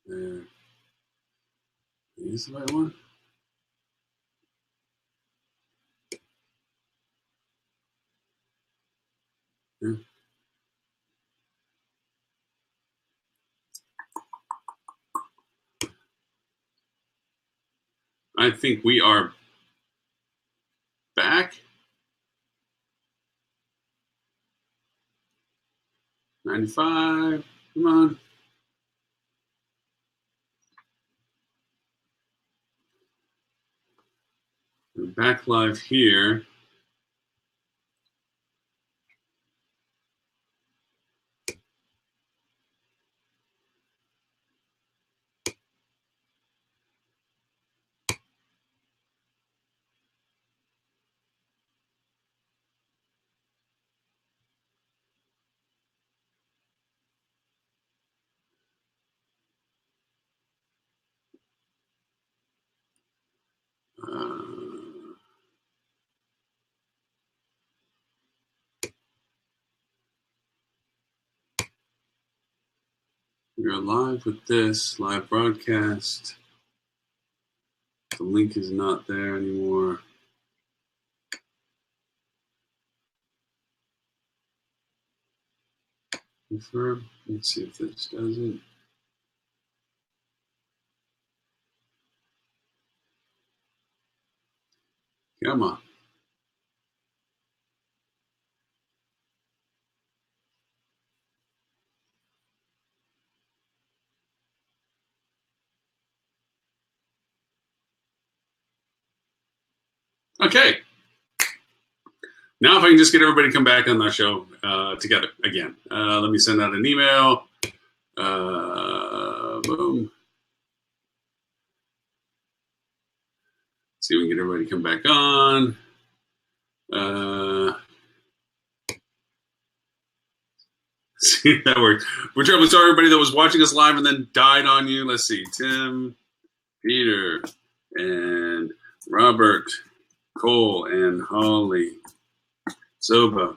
There. Is the right one? Yeah. I think we are back. 95. Come on. We're back live here. We're live with this live broadcast. The link is not there anymore. Confirm. Let's see if this does it. Come on. Okay. Now, if I can just get everybody to come back on our show together again. Let me send out an email. Boom. See if we can get everybody to come back on. See if that worked. We're terribly sorry, everybody that was watching us live and then died on you. Let's see. Tim, Peter, and Robert, Cole, and Holly. Zoba.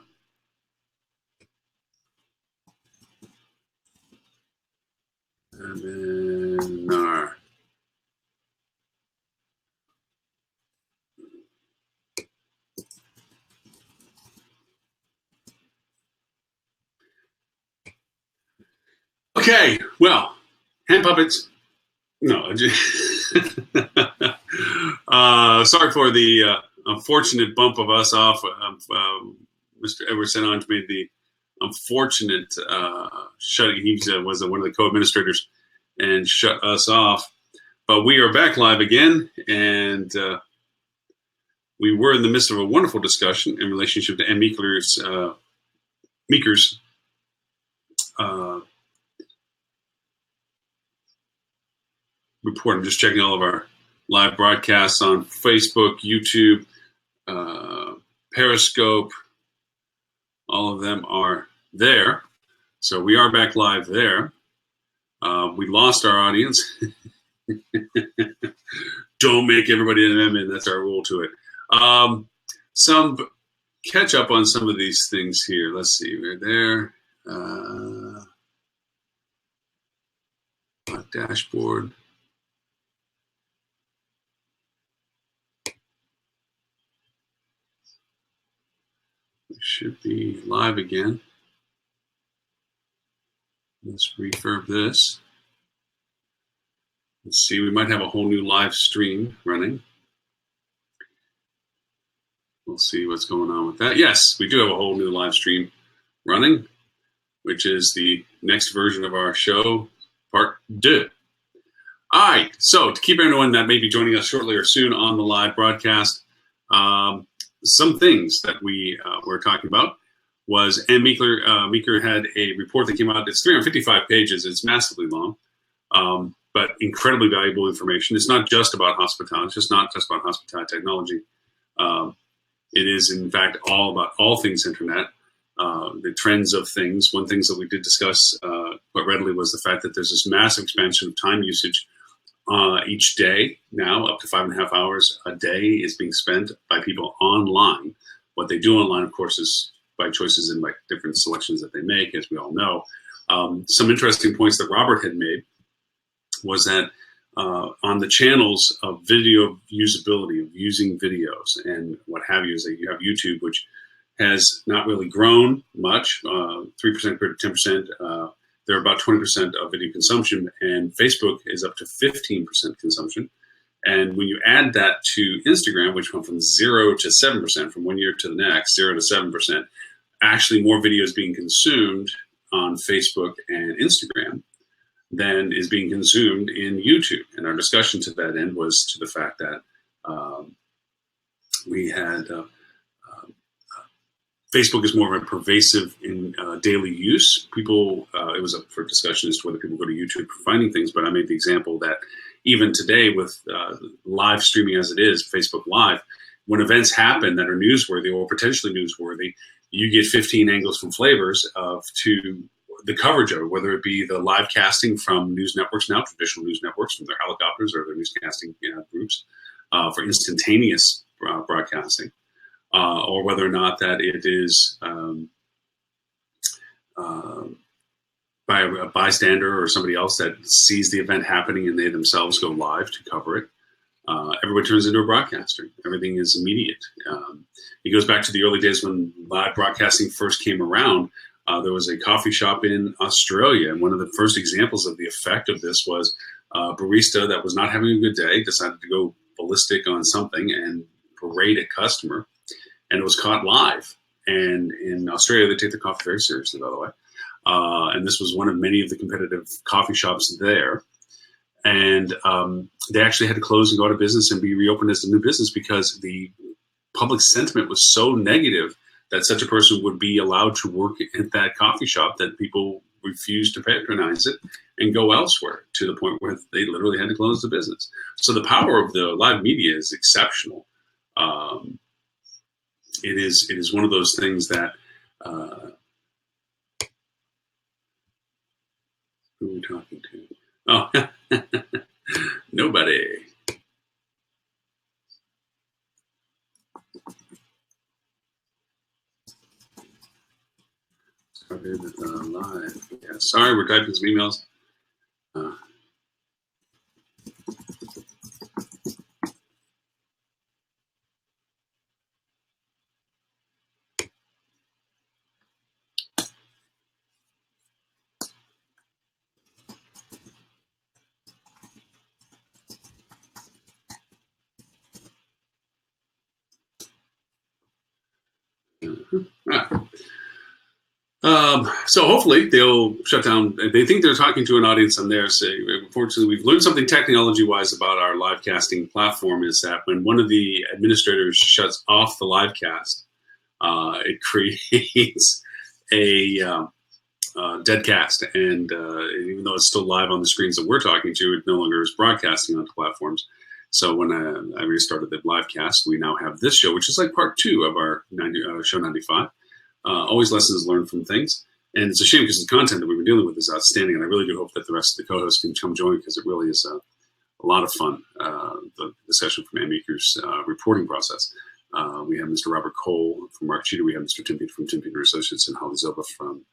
Webinar. Okay, well, hand puppets. No, sorry for the unfortunate bump of us off. Mr. Edward StOnge made the unfortunate shutting. He was one of the co-administrators and shut us off. But we are back live again, and we were in the midst of a wonderful discussion in relationship to Meeker's report. I'm just checking all of our live broadcasts on Facebook, YouTube, Periscope. All of them are there. So we are back live there. We lost our audience. Don't make everybody an admin. That's our rule to it. Some catch up on some of these things here. Let's see. We're there. Dashboard. We should be live again. Let's refurb this. Let's see. We might have a whole new live stream running. We'll see what's going on with that. Yes, we do have a whole new live stream running, which is the next version of our show, part 2. All right, so to keep everyone that may be joining us shortly or soon on the live broadcast, some things that we were talking about was, and Meeker had a report that came out. It's 355 pages. It's massively long, but incredibly valuable information. It's not just about hospitality. It's just not just about hospitality technology. It is, in fact, all about all things internet, the trends of things. One thing that we did discuss quite readily was the fact that there's this massive expansion of time usage each day. Now, up to 5.5 hours a day is being spent by people online. What they do online, of course, is by choices and by different selections that they make, as we all know. Some interesting points that Robert had made was that on the channels of video usability, of using videos and what have you, is that you have YouTube, which has not really grown much, 3% compared to 10%. They're about 20% of video consumption, and Facebook is up to 15% consumption. And when you add that to Instagram, which went from 0 to 7% from 1 year to the next, 0 to 7%, actually more videos being consumed on Facebook and Instagram than is being consumed in YouTube. And our discussion to that end was to the fact that we had Facebook is more of a pervasive in daily use. People, it was up for discussion as to whether people go to YouTube for finding things, but I made the example that even today with live streaming as it is, Facebook Live, when events happen that are newsworthy or potentially newsworthy, you get 15 angles from flavors to the coverage of it, whether it be the live casting from news networks now, traditional news networks from their helicopters or their newscasting groups for instantaneous broadcasting. Or whether or not that it is by a bystander or somebody else that sees the event happening and they themselves go live to cover it. Everybody turns into a broadcaster. Everything is immediate. It goes back to the early days when live broadcasting first came around. There was a coffee shop in Australia, and one of the first examples of the effect of this was a barista that was not having a good day decided to go ballistic on something and berate a customer. And it was caught live. And in Australia, they take their coffee very seriously, by the way. And this was one of many of the competitive coffee shops there. And they actually had to close and go out of business and be reopened as a new business because the public sentiment was so negative that such a person would be allowed to work at that coffee shop that people refused to patronize it and go elsewhere, to the point where they literally had to close the business. So the power of the live media is exceptional. It is one of those things that who are we talking to? Oh, nobody. Started live. Yeah, sorry, we're typing some emails. So hopefully they'll shut down. They think they're talking to an audience on there. Say, unfortunately, we've learned something technology-wise about our live casting platform is that when one of the administrators shuts off the live cast, it creates a dead cast. And even though it's still live on the screens that we're talking to, it no longer is broadcasting onto platforms. So when I restarted the live cast, we now have this show, which is like part 2 of our show 95. Always lessons learned from things. And it's a shame because the content that we've been dealing with is outstanding. And I really do hope that the rest of the co-hosts can come join because it really is a lot of fun, the session from Ann Meeker's reporting process. We have Mr. Robert Cole from Mark Cheater. We have Mr. Tim Peter from Tim Peter Associates and Holly Zoba from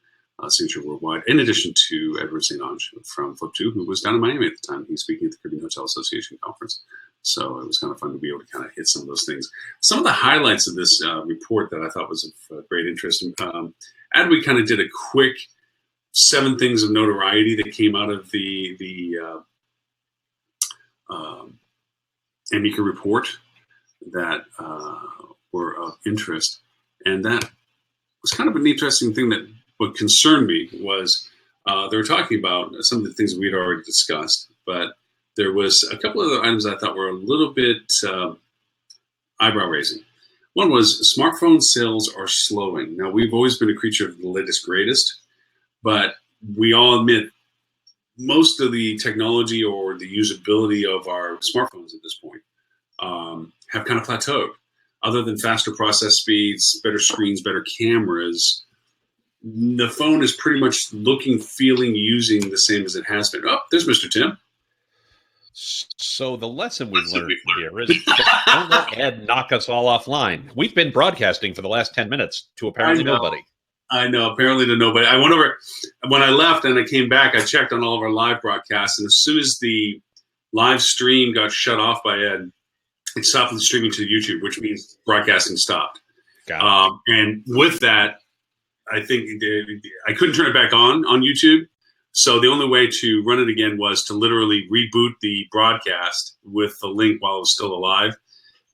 Signature Worldwide, in addition to Edward StOnge from Flip2, who was down in Miami at the time. He's speaking at the Caribbean Hotel Association conference. So it was kind of fun to be able to kind of hit some of those things. Some of the highlights of this report that I thought was of great interest. And we kind of did a quick 7 things of notoriety that came out of the Meeker Report that were of interest. And that was kind of an interesting thing that what concerned me was they were talking about some of the things we'd already discussed, but there was a couple of other items I thought were a little bit eyebrow raising. One was smartphone sales are slowing. Now, we've always been a creature of the latest, greatest, but we all admit most of the technology or the usability of our smartphones at this point have kind of plateaued. Other than faster process speeds, better screens, better cameras, the phone is pretty much looking, feeling, using the same as it has been. Oh, there's Mr. Tim. So the lesson we've learned here is don't let Ed knock us all offline. We've been broadcasting for the last 10 minutes to apparently nobody. I know. Apparently to nobody. I went over when I left and I came back. I checked on all of our live broadcasts, and as soon as the live stream got shut off by Ed, it stopped the streaming to YouTube, which means broadcasting stopped. And with that, I think I couldn't turn it back on YouTube. So the only way to run it again was to literally reboot the broadcast with the link while it was still alive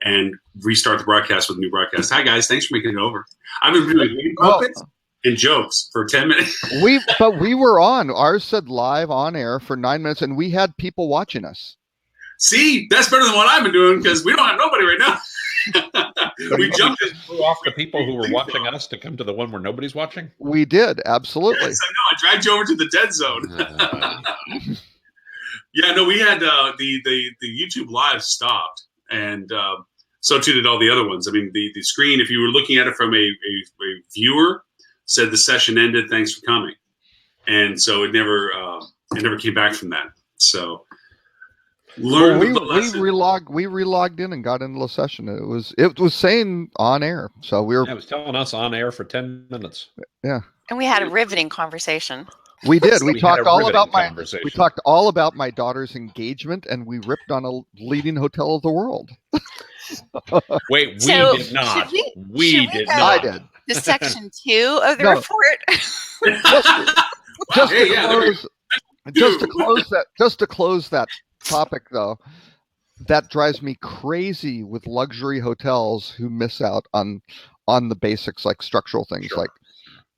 and restart the broadcast with a new broadcast. Hi, guys. Thanks for making it over. I've been doing puppets and jokes for 10 minutes. But we were on. Ours said live on air for 9 minutes, and we had people watching us. See, that's better than what I've been doing because we don't have nobody right now. We jumped off the people who were watching us to come to the one where nobody's watching. We did, absolutely. Yes, I know. I dragged you over to the dead zone. Yeah, no, we had the YouTube live stopped, and so too did all the other ones. I mean, the screen, if you were looking at it from a viewer, said the session ended. Thanks for coming, and so it never came back from that. So. We relogged in and got into the session. It was saying on air, so we were. Yeah, it was telling us on air for 10 minutes. Yeah, and we had a riveting conversation. We did. We talked all about my daughter's engagement, and we ripped on a leading hotel of the world. Wait, we did not. We did not. I did. To section 2 of the report. Just to close that topic, though, that drives me crazy with luxury hotels who miss out on the basics like structural things. Sure. Like,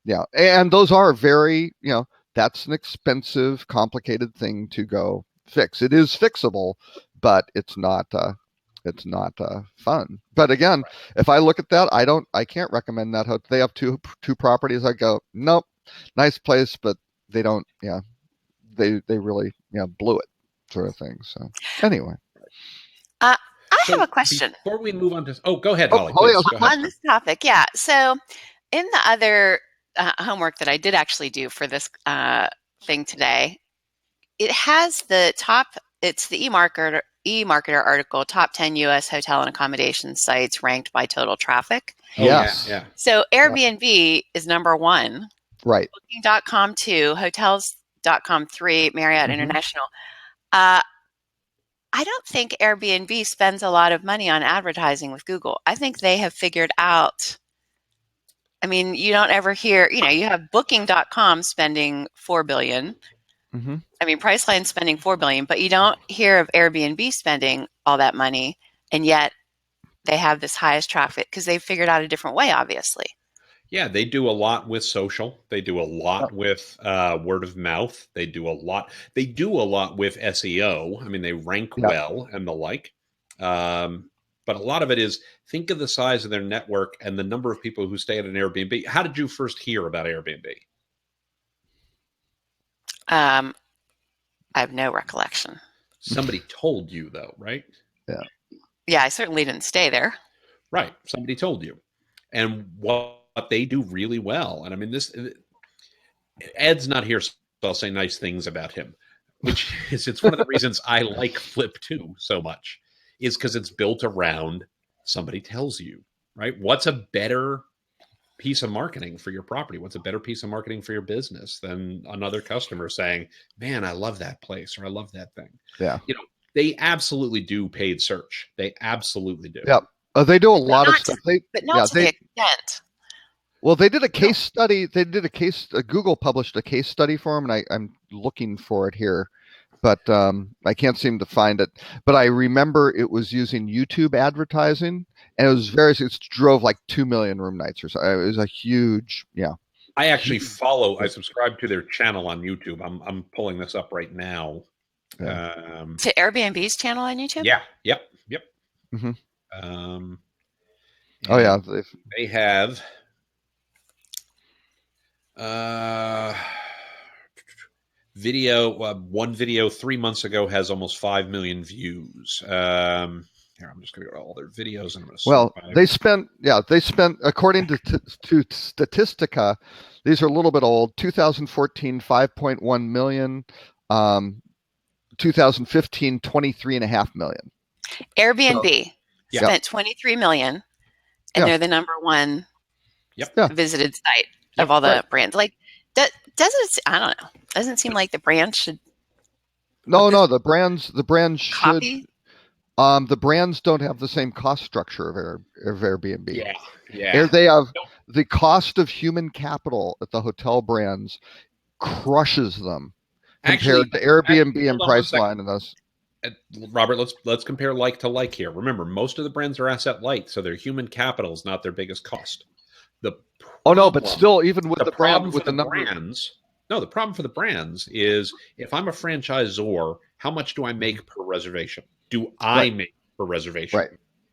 yeah, and those are very, that's an expensive, complicated thing to go fix. It is fixable, but it's not fun. But again, if I look at that, I can't recommend that hotel. They have two properties. I go, nope, nice place, but they don't. Yeah, they really blew it. Sort of thing. So anyway, I have a question before we move on to. Oh, go ahead, Holly. Go ahead. On this topic. Yeah. So in the other homework that I did actually do for this thing today, it has the top. It's the eMarketer article: top 10 U.S. hotel and accommodation sites ranked by total traffic. Yes. Yeah. So Airbnb is number 1. Right. Booking.com 2. Hotels.com 3. Marriott International. I don't think Airbnb spends a lot of money on advertising with Google. I think they have figured out. I mean, you don't ever hear. You have Booking.com spending $4 billion. Mm-hmm. I mean, Priceline spending $4 billion, but you don't hear of Airbnb spending all that money, and yet they have this highest traffic because they've figured out a different way, obviously. Yeah, they do a lot with social. They do a lot with word of mouth. They do a lot with SEO. I mean, they rank well and the like. But a lot of it is, think of the size of their network and the number of people who stay at an Airbnb. How did you first hear about Airbnb? I have no recollection. Somebody told you, though, right? Yeah. Yeah, I certainly didn't stay there. Right. Somebody told you. And what they do really well. And I mean, Ed's not here, so I'll say nice things about him, which is, it's one of the reasons I like Flip 2 so much, is because it's built around somebody tells you, right? What's a better piece of marketing for your property? What's a better piece of marketing for your business than another customer saying, man, I love that place, or I love that thing. Yeah. They absolutely do paid search. They absolutely do. Yeah. They do a lot of stuff. But not to the extent. Well, they did a case study. Google published a case study for them, and I'm looking for it here, but I can't seem to find it. But I remember it was using YouTube advertising, and it drove like 2 million room nights or so. It was a huge, I actually I subscribe to their channel on YouTube. I'm pulling this up right now. Yeah. To Airbnb's channel on YouTube? Yeah. Yep. Mm-hmm. They have video. One video 3 months ago has almost 5 million views. Here, I'm just going to go to all their videos, and I'm going to. They spent according to Statistica, these are a little bit old. 2014, 5.1 million. 2015, 23.5 million. Airbnb spent 23 million, and they're the number 1 visited site. of all the right. brands. Like, doesn't I don't know. Doesn't seem like the brand should No, the brands should. copy. The brands don't have the same cost structure of Airbnb. Yeah. They have the cost of human capital at the hotel brands crushes them compared to Airbnb and Priceline and those. Robert, let's compare like to like here. Remember, most of the brands are asset light, so their human capital is not their biggest cost. But still, even with the problem with for the number brands, the problem for the brands is if I'm a franchisor, how much do I make per reservation? Do I make per reservation? Right.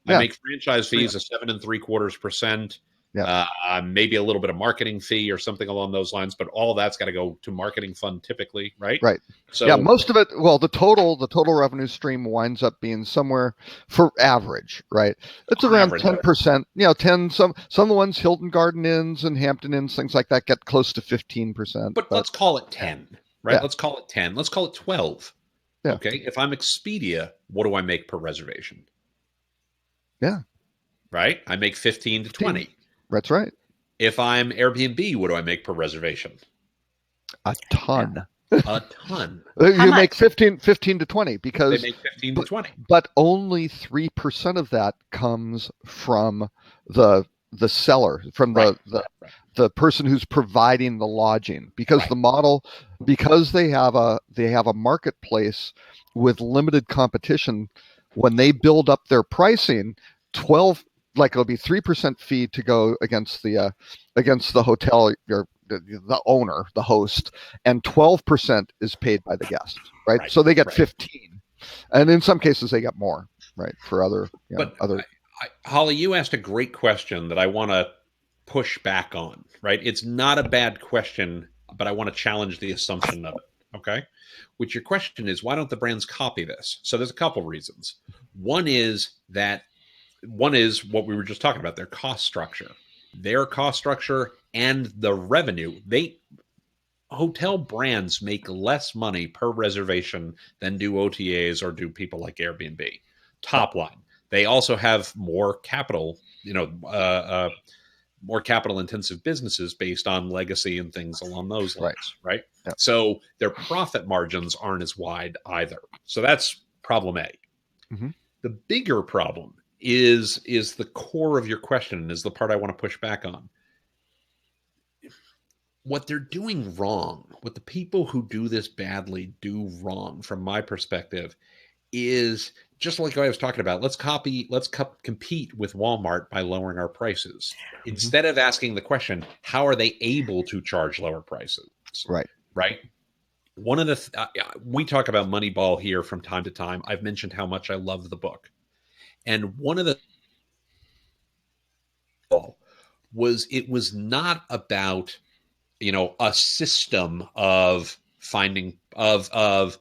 I make franchise fees of 7.75%. Yeah. Maybe a little bit of marketing fee or something along those lines, but all that's got to go to marketing fund typically, right? Right. So most of it. Well, the total revenue stream winds up being somewhere for average, right? It's around 10%. 10. Some of the ones Hilton Garden Inns and Hampton Inns, things like that, get close to 15%. But let's call it 10, right? Yeah. Let's call it 10. Let's call it 12. Yeah. Okay. If I'm Expedia, what do I make per reservation? Yeah. Right. I make 15 to 20. That's right. If I'm Airbnb, what do I make per reservation? A ton. A ton. You make 15 to 20 because they make 15 to 20. But only 3% of that comes from the seller, from the person who's providing the lodging, because the model, because they have a marketplace with limited competition. When they build up their pricing, it'll be 3% fee to go against the hotel, the owner, the host, and 12% is paid by the guest, right? So they get 15, and in some cases they get more, right? For other, Holly, you asked a great question that I want to push back on, right? It's not a bad question, but I want to challenge the assumption of it, okay? Which your question is, why don't the brands copy this? So there's a couple reasons. One is what we were just talking about, their cost structure. Their cost structure and the revenue. Hotel brands make less money per reservation than do OTAs or do people like Airbnb. Top line. They also have more capital, more capital intensive businesses based on legacy and things along those lines, right? Yeah. So their profit margins aren't as wide either. So that's problem A. Mm-hmm. The bigger problem is the core of your question, and is the part I want to push back on. What they're doing wrong, what the people who do this badly do wrong, from my perspective, is just like I was talking about. Let's compete with Walmart by lowering our prices, instead of asking the question, how are they able to charge lower prices? Right. One of the we talk about Moneyball here from time to time. I've mentioned how much I love the book, and one of the was it was not about a system of finding of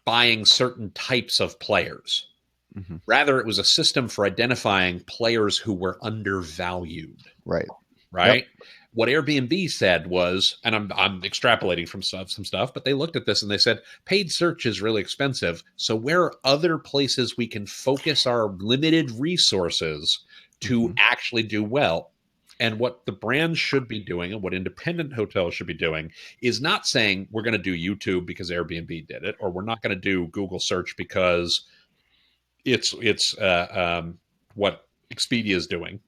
buying certain types of players. Mm-hmm. Rather, it was a system for identifying players who were undervalued. Right. Yep. What Airbnb said was, and I'm extrapolating from some stuff, but they looked at this and they said, paid search is really expensive. So where are other places we can focus our limited resources to actually do well? And what the brands should be doing, and what independent hotels should be doing, is not saying we're going to do YouTube because Airbnb did it, or we're not going to do Google search because it's what Expedia is doing.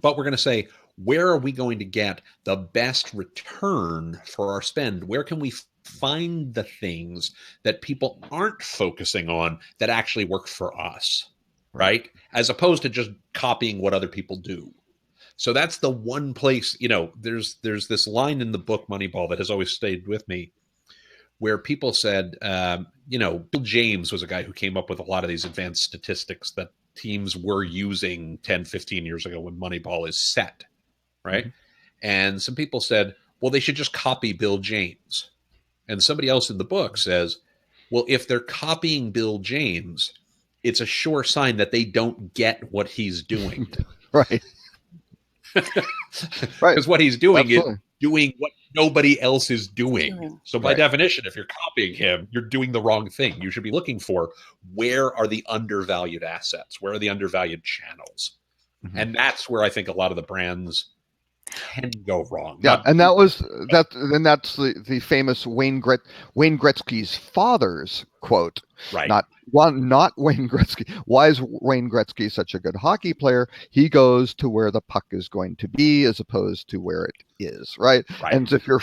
But we're going to say, where are we going to get the best return for our spend? Where can we find the things that people aren't focusing on that actually work for us, right? As opposed to just copying what other people do. So that's the one place, there's this line in the book Moneyball that has always stayed with me, where people said, Bill James was a guy who came up with a lot of these advanced statistics that teams were using 10, 15 years ago when Moneyball is set, right? Mm-hmm. And some people said, well, they should just copy Bill James. And somebody else in the book says, well, if they're copying Bill James, it's a sure sign that they don't get what he's doing. Right. Because what he's doing is doing what nobody else is doing. So by definition, if you're copying him, you're doing the wrong thing. You should be looking for, where are the undervalued assets? Where are the undervalued channels? Mm-hmm. And that's where I think a lot of the brands can go wrong. Yeah, and that's the famous Wayne Gretzky's father's quote. Right. Not Wayne Gretzky. Why is Wayne Gretzky such a good hockey player? He goes to where the puck is going to be as opposed to where it is, right? And if you're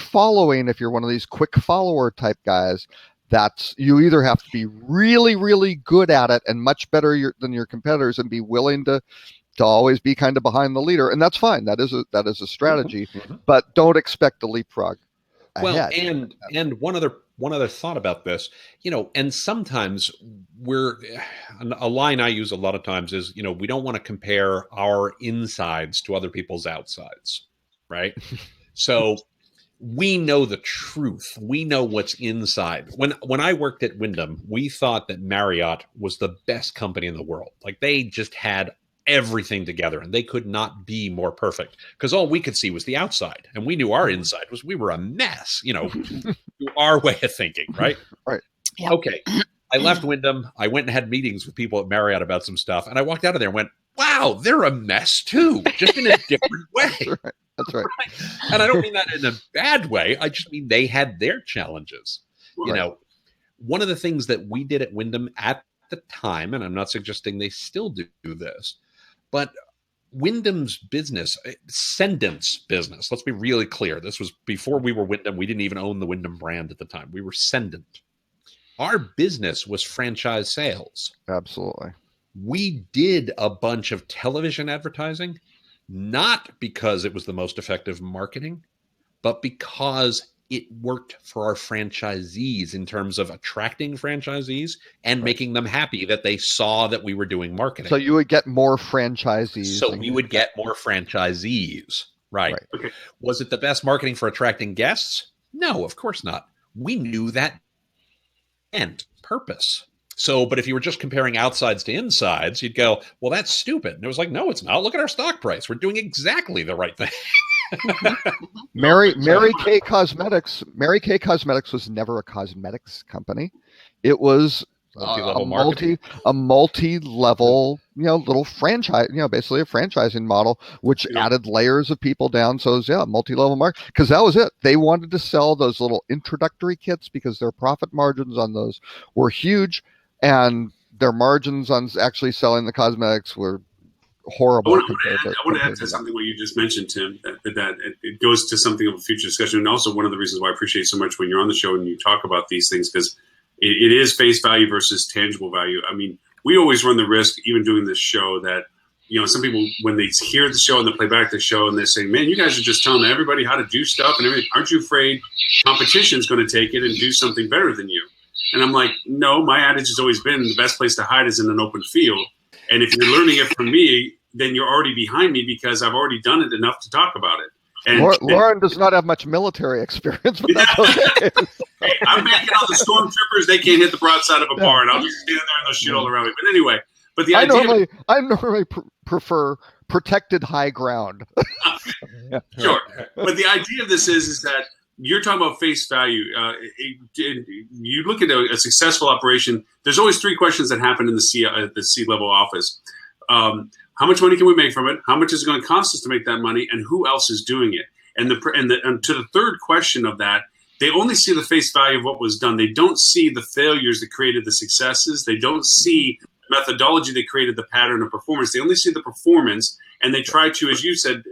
one of these quick follower type guys, you either have to be really, really good at it and much better than your competitors and be willing to always be kind of behind the leader, and that's fine. That is a strategy, but don't expect to leapfrog ahead. Well, and one other thought about this, and sometimes a line I use a lot of times is, we don't want to compare our insides to other people's outsides, right? So we know the truth. We know what's inside. When I worked at Wyndham, we thought that Marriott was the best company in the world. Like, they just had everything together and they could not be more perfect because all we could see was the outside, and we knew our inside was we were a mess, our way of thinking, right? Right. Yeah. Okay. I left Wyndham. I went and had meetings with people at Marriott about some stuff, and I walked out of there and went, wow, they're a mess too, just in a different way. That's right. And I don't mean that in a bad way. I just mean they had their challenges. Right. One of the things that we did at Wyndham at the time, and I'm not suggesting they still do this, but Wyndham's business, Sendant's business, let's be really clear. This was before we were Wyndham. We didn't even own the Wyndham brand at the time. We were Sendant. Our business was franchise sales. Absolutely. We did a bunch of television advertising, not because it was the most effective marketing, but because it worked for our franchisees in terms of attracting franchisees and making them happy that they saw that we were doing marketing. So you would get more franchisees. So we would get more franchisees. Right. Okay. Was it the best marketing for attracting guests? No, of course not. We knew that and purpose. So, but if you were just comparing outsides to insides, you'd go, well, that's stupid. And it was like, no, it's not. Look at our stock price. We're doing exactly the right thing. Mary Kay Cosmetics was never a cosmetics company. It was multi-level a multi-level, little franchise, basically a franchising model, which added layers of people down. So it was, multi-level market, because that was it. They wanted to sell those little introductory kits because their profit margins on those were huge, and their margins on actually selling the cosmetics were horrible. I want to add to something what you just mentioned, Tim, that it goes to something of a future discussion. And also one of the reasons why I appreciate so much when you're on the show and you talk about these things, because it is face value versus tangible value. I mean, we always run the risk, even doing this show, that, some people, when they hear the show and they play back the show and they're saying, man, you guys are just telling everybody how to do stuff and everything. Aren't you afraid competition is going to take it and do something better than you? And I'm like, no, my adage has always been the best place to hide is in an open field. And if you're learning it from me, then you're already behind me because I've already done it enough to talk about it. And Loren does not have much military experience, but that's okay. Hey, I'm making all the stormtroopers. They can't hit the broadside of a bar, and I'll just stand there and they'll shoot all around me. But anyway, I normally prefer protected high ground. Sure, but the idea of this is that you're talking about face value. You look at a successful operation. There's always three questions that happen in the C-level office. How much money can we make from it? How much is it going to cost us to make that money? And who else is doing it? And to the third question of that, they only see the face value of what was done. They don't see the failures that created the successes. They don't see the methodology that created the pattern of performance. They only see the performance, and they try to, as you said,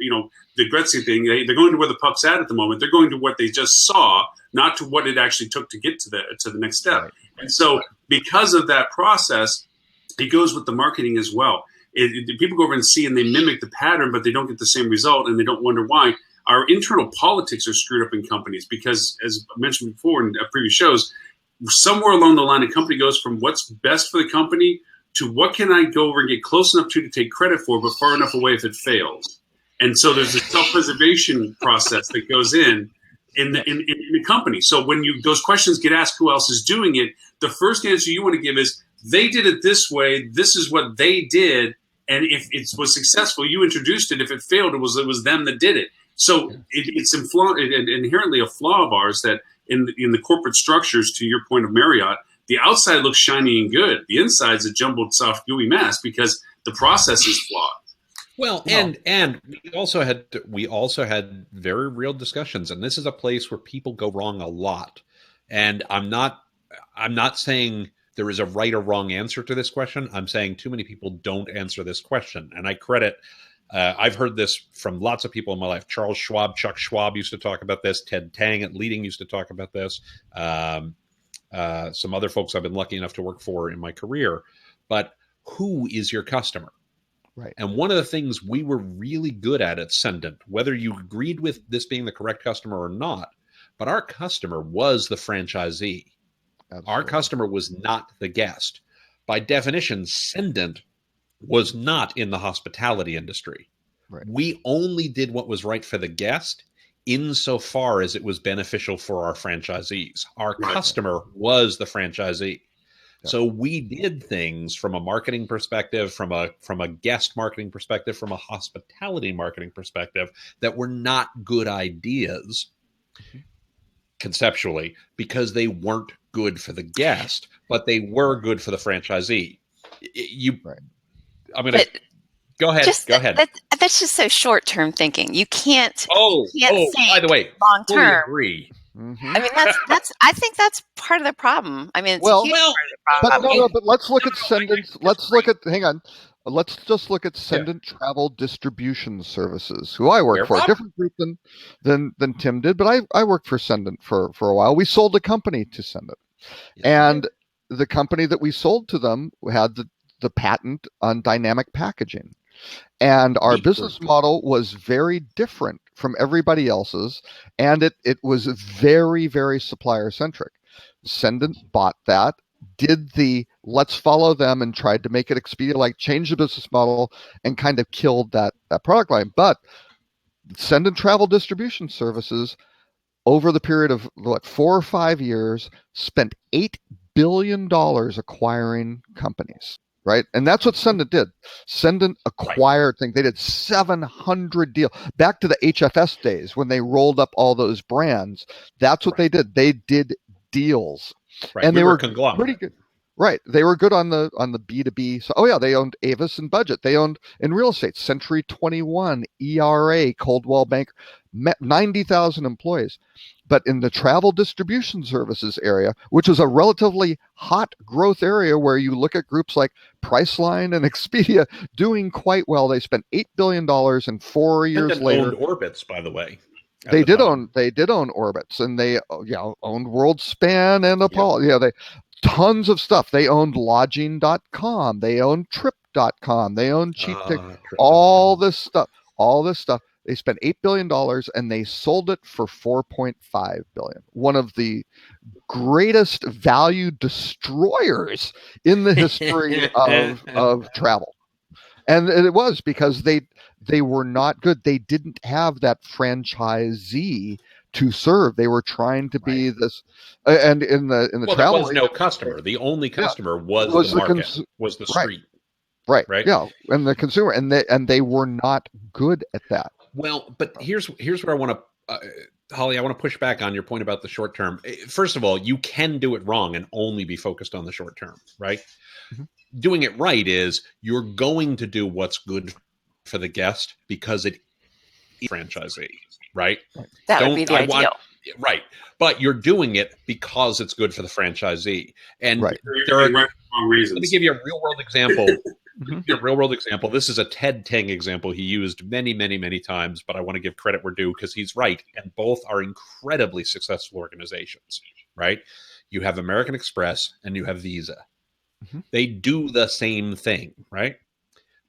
the Gretzky thing, they're going to where the puck's at the moment. They're going to what they just saw, not to what it actually took to get to the next step. Right. And so because of that process, it goes with the marketing as well. People go over and see and they mimic the pattern, but they don't get the same result, and they don't wonder why. Our internal politics are screwed up in companies because, as I mentioned before in previous shows, somewhere along the line, a company goes from what's best for the company to what can I go over and get close enough to take credit for, but far enough away if it fails. And so there's a self-preservation process that goes in the company. So when those questions get asked, who else is doing it? The first answer you want to give is, they did it this way. This is what they did. And if it was successful, you introduced it. If it failed, it was them that did it. So it's inherently a flaw of ours that in the corporate structures, to your point of Marriott, the outside looks shiny and good. The inside's a jumbled, soft, gooey mess because the process is flawed. Well, and we also had very real discussions, and this is a place where people go wrong a lot. And I'm not saying there is a right or wrong answer to this question. I'm saying too many people don't answer this question, and I credit. I've heard this from lots of people in my life. Charles Schwab, Chuck Schwab used to talk about this. Ted Tang at Leading used to talk about this. Some other folks I've been lucky enough to work for in my career. But who is your customer? Right. And one of the things we were really good at Sendent, whether you agreed with this being the correct customer or not, but our customer was the franchisee. Absolutely. Our customer was not the guest. By definition, Sendent was not in the hospitality industry. Right. We only did what was right for the guest insofar as it was beneficial for our franchisees. Our customer was the franchisee. Yeah. So we did things from a marketing perspective, from a guest marketing perspective, from a hospitality marketing perspective that were not good ideas conceptually because they weren't good for the guest, but they were good for the franchisee. I'm going to go ahead. Go ahead. That's just so short-term thinking. You can't. By the way, long-term. Agree. Mm-hmm. I mean, I think that's part of the problem. I mean, it's a huge part of the problem. But let's look at Sendent. Hang on. Let's just look at Sendent Travel Distribution Services, who I work for. A different group than Tim did, but I worked for Sendent for a while. We sold a company to Sendent, and the company that we sold to them had the patent on dynamic packaging. And our business model was very different from everybody else's, and it was very, very supplier centric. Sendent bought that, did the let's follow them, and tried to make it Expedia-like, change the business model, and kind of killed that product line. But Sendent Travel Distribution Services, over the period of 4 or 5 years, spent $8 billion acquiring companies. Right. And that's what Sendent did. Sendent acquired things. They did 700 deals back to the HFS days when they rolled up all those brands. That's what they did. They did deals. Right. And they were pretty good. Right. They were good on the B2B. So, they owned Avis and Budget. They owned in real estate, Century 21, ERA, Coldwell Banker, 90,000 employees. But in the travel distribution services area, which is a relatively hot growth area where you look at groups like Priceline and Expedia doing quite well. They spent $8 billion, and 4 years later owned Orbitz, by the way. They did own Orbitz, and they owned WorldSpan and Apollo. Yeah, they tons of stuff. They owned lodging.com, they owned trip.com, they owned CheapTicket, all this stuff. They spent $8 billion and they sold it for $4.5 billion. One of the greatest value destroyers in the history of travel. And it was because they were not good. They didn't have that franchisee to serve. They were trying to be this, and in the travel, there was no customer. The only customer was the market, was the street. Right. Yeah, and the consumer, and they were not good at that. Well, but here's where I want to, Holly, I want to push back on your point about the short term. First of all, you can do it wrong and only be focused on the short term, right? Mm-hmm. Doing it right is you're going to do what's good for the guest because it is franchisee, right? That would be the ideal. Right. But you're doing it because it's good for the franchisee. And there are wrong reasons. Let me give you a real world example. A real world example. This is a Ted Tang example he used many, many, many times, but I want to give credit where due because he's right. And both are incredibly successful organizations, right? You have American Express and you have Visa. Mm-hmm. They do the same thing, right?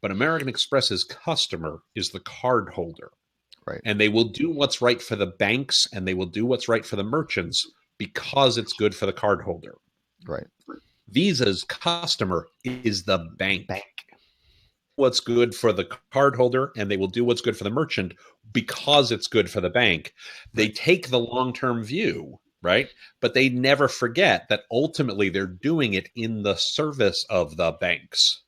But American Express's customer is the card holder. Right. And they will do what's right for the banks and they will do what's right for the merchants because it's good for the card holder. Right. Visa's customer is the bank. What's good for the card holder and they will do what's good for the merchant because it's good for the bank. They take the long-term view, right? But they never forget that ultimately they're doing it in the service of the banks,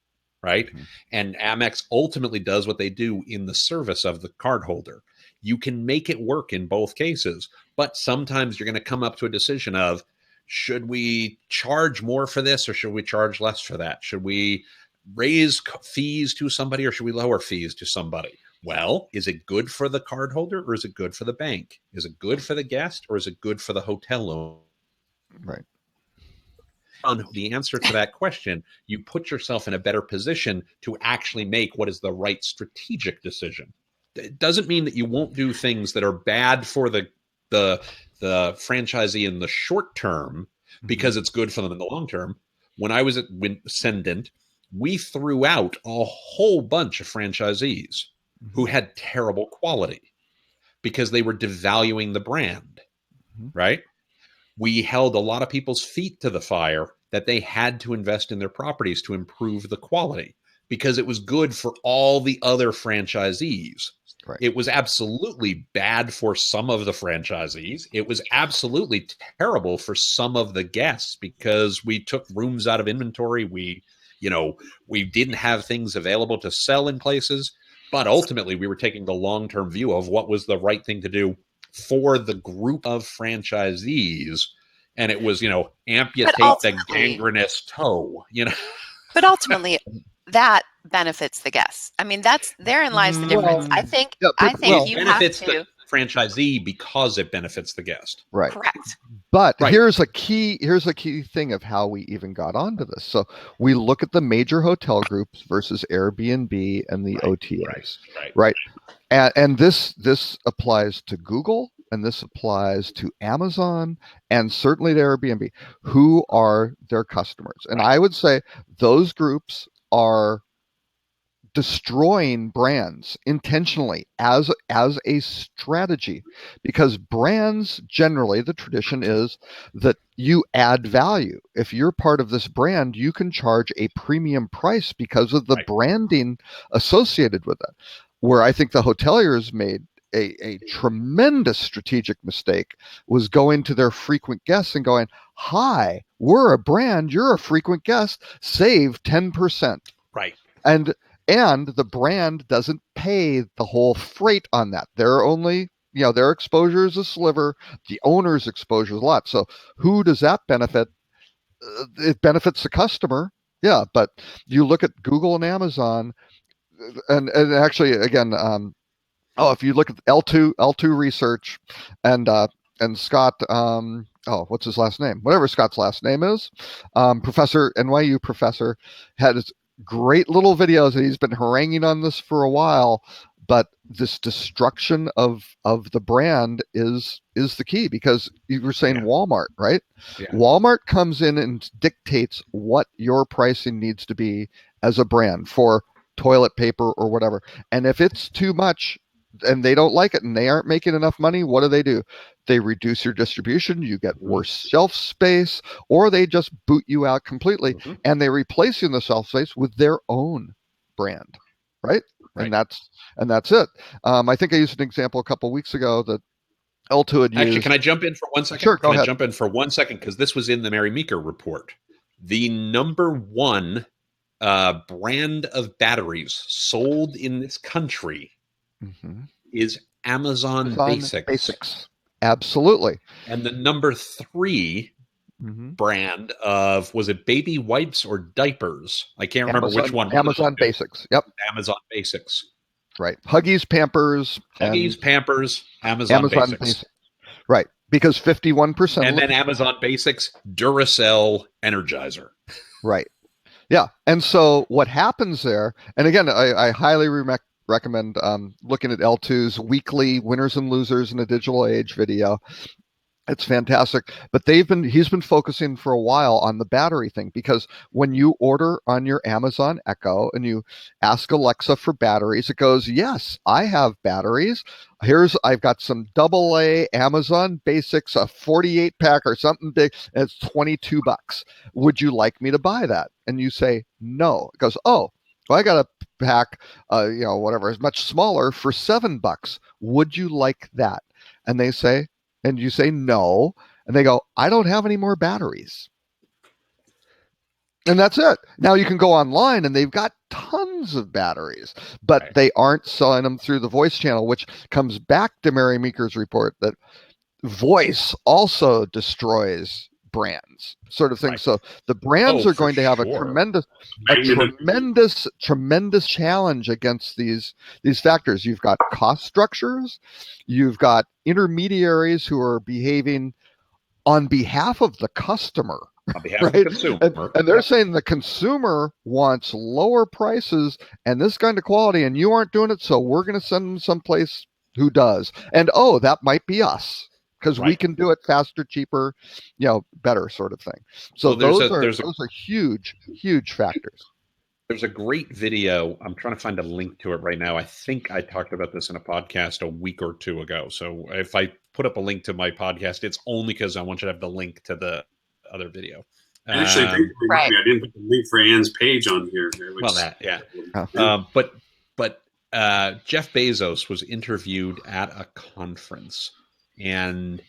right? Mm-hmm. And Amex ultimately does what they do in the service of the cardholder. You can make it work in both cases, but sometimes you're going to come up to a decision of, should we charge more for this or should we charge less for that? Should we raise fees to somebody or should we lower fees to somebody? Well, is it good for the cardholder or is it good for the bank? Is it good for the guest or is it good for the hotel owner? Right. On the answer to that question, you put yourself in a better position to actually make what is the right strategic decision. It doesn't mean that you won't do things that are bad for the franchisee in the short term because it's good for them in the long term. When I was at Sendent, we threw out a whole bunch of franchisees who had terrible quality because they were devaluing the brand, right? We held a lot of people's feet to the fire that they had to invest in their properties to improve the quality because it was good for all the other franchisees. Right. It was absolutely bad for some of the franchisees. It was absolutely terrible for some of the guests because we took rooms out of inventory. We didn't have things available to sell in places, but ultimately we were taking the long-term view of what was the right thing to do for the group of franchisees. And it was, amputate the gangrenous toe, But ultimately, that benefits the guests. I mean, therein lies the difference. I think you benefits have to the franchisee because it benefits the guest. Right. Correct. But here's a key thing of how we even got onto this. So we look at the major hotel groups versus Airbnb and the OTAs. Right. And this applies to Google and this applies to Amazon and certainly to Airbnb. Who are their customers? And I would say those groups are destroying brands intentionally as a strategy, because brands generally, the tradition is that you add value. If you're part of this brand, you can charge a premium price because of the branding associated with it. Where I think the hoteliers made a tremendous strategic mistake was going to their frequent guests and going, hi, we're a brand, you're a frequent guest, save 10%. Right. And the brand doesn't pay the whole freight on that. They're only, their exposure is a sliver, the owner's exposure is a lot. So who does that benefit? It benefits the customer. Yeah, but you look at Google and Amazon, and actually, again, if you look at L2 research and Scott, what's his last name? Whatever Scott's last name is, NYU professor, had his great little videos, and he's been haranguing on this for a while. But this destruction of the brand is the key, because you were saying Walmart, right? Yeah. Walmart comes in and dictates what your pricing needs to be as a brand for toilet paper or whatever. And if it's too much and they don't like it and they aren't making enough money, what do? They reduce your distribution, you get worse shelf space, or they just boot you out completely, and they replace you in the shelf space with their own brand, right? And that's it. I think I used an example a couple of weeks ago that L2 had used. Actually, can I jump in for 1 second? Sure, go ahead. Can I jump in for 1 second? Because this was in the Mary Meeker report. The number one brand of batteries sold in this country is Amazon Basics. Absolutely. And the number three brand of, was it baby wipes or diapers? I can't remember which one. Amazon Basics. Yep. Amazon Basics. Right. Huggies, Pampers. Pampers, Amazon Basics. Right. Because 51%. And then Amazon Basics, Duracell Energizer. Right. Yeah. And so what happens there, and again, I highly recommend looking at L2's weekly winners and losers in a digital age video. It's fantastic. But he's been focusing for a while on the battery thing, because when you order on your Amazon Echo and you ask Alexa for batteries, it goes, yes, I have batteries. I've got some AA Amazon Basics, a 48 pack or something big, and it's $22. Would you like me to buy that? And you say, no. It goes, oh, well, I got a pack, whatever, is much smaller for $7. Would you like that? And they say, and you say no, and they go, I don't have any more batteries. And that's it. Now you can go online and they've got tons of batteries, but they aren't selling them through the voice channel, which comes back to Mary Meeker's report that voice also destroys brands, sort of thing. Right. So the brands are for going to have a sure. tremendous challenge against these factors. You've got cost structures, you've got intermediaries who are behaving on behalf of the customer. On behalf right? of the consumer. And they're saying the consumer wants lower prices and this kind of quality, and you aren't doing it, so we're going to send them someplace who does. And that might be us, because we can do it faster, cheaper, better, sort of thing. So those are huge factors. There's a great video. I'm trying to find a link to it right now. I think I talked about this in a podcast a week or two ago. So if I put up a link to my podcast, it's only because I want you to have the link to the other video. Actually, I didn't put the link for Anne's page on here. But Jeff Bezos was interviewed at a conference, and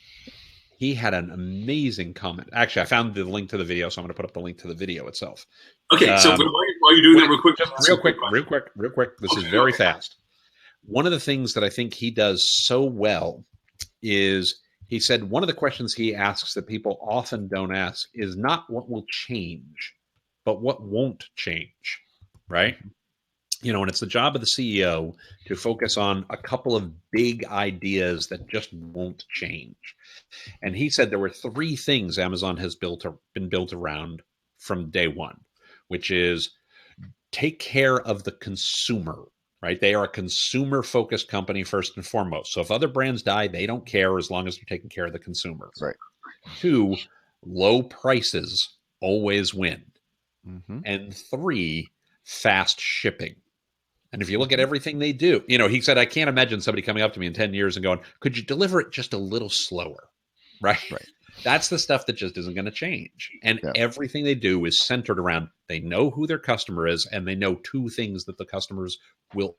he had an amazing comment. Actually, I found the link to the video, so I'm going to put up the link to the video itself. Okay, so while you're doing that, real quick. This is very fast. One of the things that I think he does so well is, he said one of the questions he asks that people often don't ask is not what will change, but what won't change, right? And it's the job of the CEO to focus on a couple of big ideas that just won't change. And he said there were 3 things Amazon has been built around from day one, which is take care of the consumer, right? They are a consumer-focused company first and foremost. So if other brands die, they don't care as long as they're taking care of the consumer. Right. 2, low prices always win. Mm-hmm. And 3, fast shipping. And if you look at everything they do, he said, I can't imagine somebody coming up to me in 10 years and going, could you deliver it just a little slower? Right. That's the stuff that just isn't going to change. And everything they do is centered around, they know who their customer is, and they know 2 things that the customers will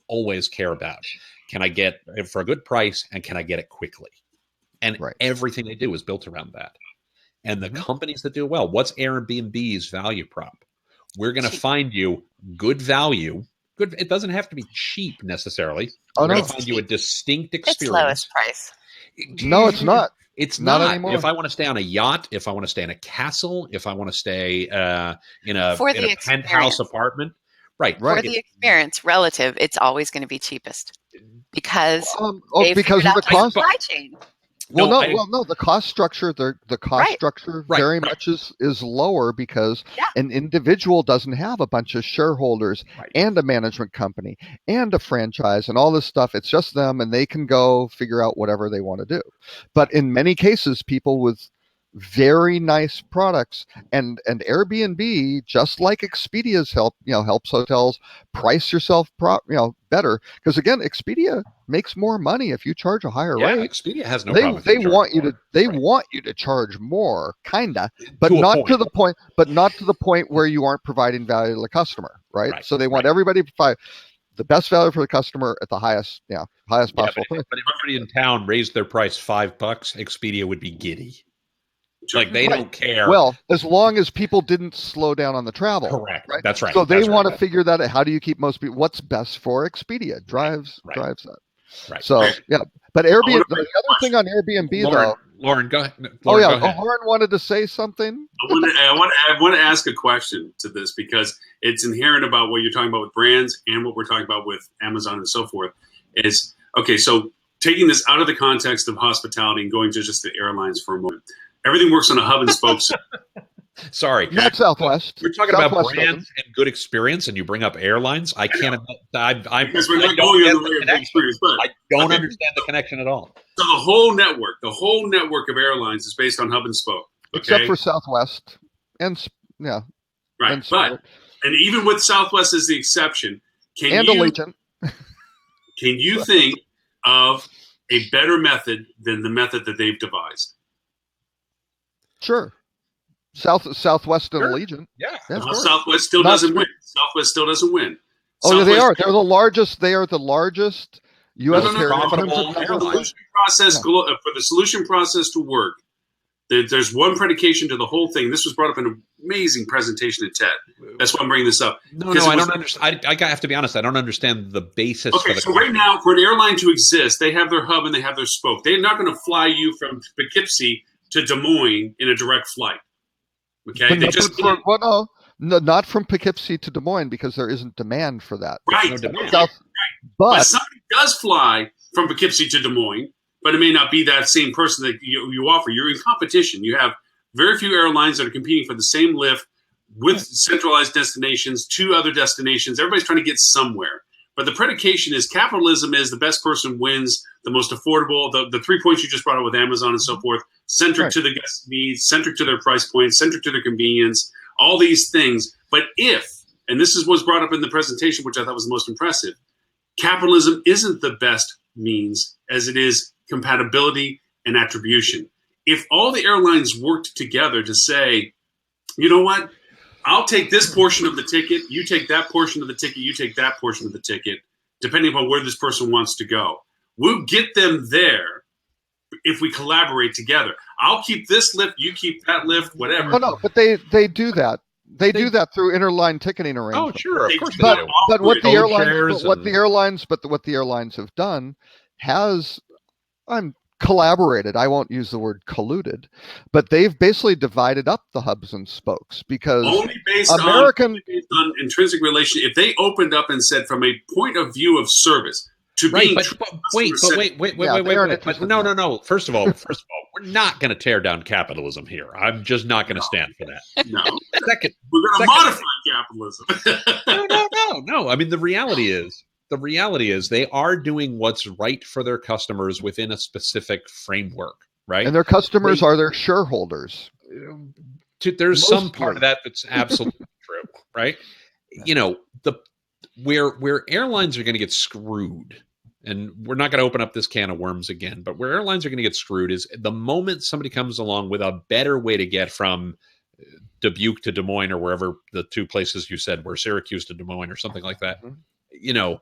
always care about. Can I get it for a good price, and can I get it quickly? And everything they do is built around that. And the companies that do well, what's Airbnb's value prop? We're going to find you good value. Good. It doesn't have to be cheap necessarily. We're going to find you a distinct experience. It's lowest price. No, it's not. It's not anymore. If I want to stay on a yacht, if I want to stay in a castle, if I want to stay in a penthouse apartment, For the experience relative, it's always going to be cheapest because because of the cost supply chain. No, the cost structure, structure very much is lower because an individual doesn't have a bunch of shareholders and a management company and a franchise and all this stuff. It's just them, and they can go figure out whatever they want to do. But in many cases, people with very nice products and Airbnb, just like Expedia's helps hotels price yourself better, because again, Expedia makes more money if you charge a higher rate. Expedia has no problem. They want you to charge more, kinda, but not to the point where you aren't providing value to the customer, right? So they want everybody to provide the best value for the customer at the highest possible price. But if everybody in town raised their price $5, Expedia would be giddy. Like they don't care. Well, as long as people didn't slow down on the travel. Correct. Right? That's right. So they want to figure that out. How do you keep most people? What's best for Expedia drives that. Right. So but Airbnb. The other thing on Airbnb, Loren, go ahead. Loren wanted to say something. I want to ask a question to this because it's inherent about what you're talking about with brands and what we're talking about with Amazon and so forth. Is okay. So taking this out of the context of hospitality and going to just the airlines for a moment. Everything works on a hub and spoke system. Sorry, not Southwest. We're talking about brands and good experience, and you bring up airlines. I can't. Because we're not going on the way of experience, but I don't understand the connection at all. So the whole network of airlines is based on hub and spoke, except for Southwest and right. And even with Southwest as the exception, Allegiant. Can you think of a better method than the method that they've devised? Sure. Southwest and Allegiant. Yeah. Southwest still doesn't win. Southwest still doesn't win. Oh, they are. They're the largest. They are the largest U.S. carrier. For the solution process to work, there's one predication to the whole thing. This was brought up in an amazing presentation at TED. That's why I'm bringing this up. No, I don't understand. I have to be honest. I don't understand the basis. Okay, so right now, for an airline to exist, they have their hub and they have their spoke. They're not going to fly you from Poughkeepsie to Des Moines in a direct flight. Okay, But they not just for- well, no, not from Poughkeepsie to Des Moines because there isn't demand for that. right. No demand. Okay. But But somebody does fly from Poughkeepsie to Des Moines, but it may not be that same person that you offer. You're in competition. You have very few airlines that are competing for the same lift with centralized destinations, 2 other destinations. Everybody's trying to get somewhere. But the predication is capitalism is the best person wins, the most affordable, the 3 points you just brought up with Amazon and so forth, centric to the guest needs, centric to their price point, centric to their convenience, all these things. But if, and this is what's brought up in the presentation, which I thought was the most impressive, capitalism isn't the best means as it is compatibility and attribution. If all the airlines worked together to say, you know what, I'll take this portion of the ticket, you take that portion of the ticket, you take that portion of the ticket, depending upon where this person wants to go. We'll get them there if we collaborate together. I'll keep this lift, you keep that lift, whatever. oh no, but they do that. They do that through interline ticketing Oh, arrangements. sure, of course. But they do. but what the Code airlines, shares what and- the airlines have done has, collaborated. I won't use the word colluded, but they've basically divided up the hubs and spokes because Only based on intrinsic relation. If they opened up and said, from a point of view of service, to Right, being but wait. Yeah, they aren't But interested in no. First of all, we're not going to tear down capitalism here. I'm just not going to stand for that. no, Second, we're going to Second- modify capitalism. no. I mean, the reality is they are doing what's right for their customers within a specific framework, right? and their customers are their shareholders. There's some Mostly. part of that that's absolutely true, right? You know, where airlines are going to get screwed, and we're not going to open up this can of worms again, but where airlines are going to get screwed is the moment somebody comes along with a better way to get from Dubuque to Des Moines or wherever the 2 places you said were, Syracuse to Des Moines or something like that. You know,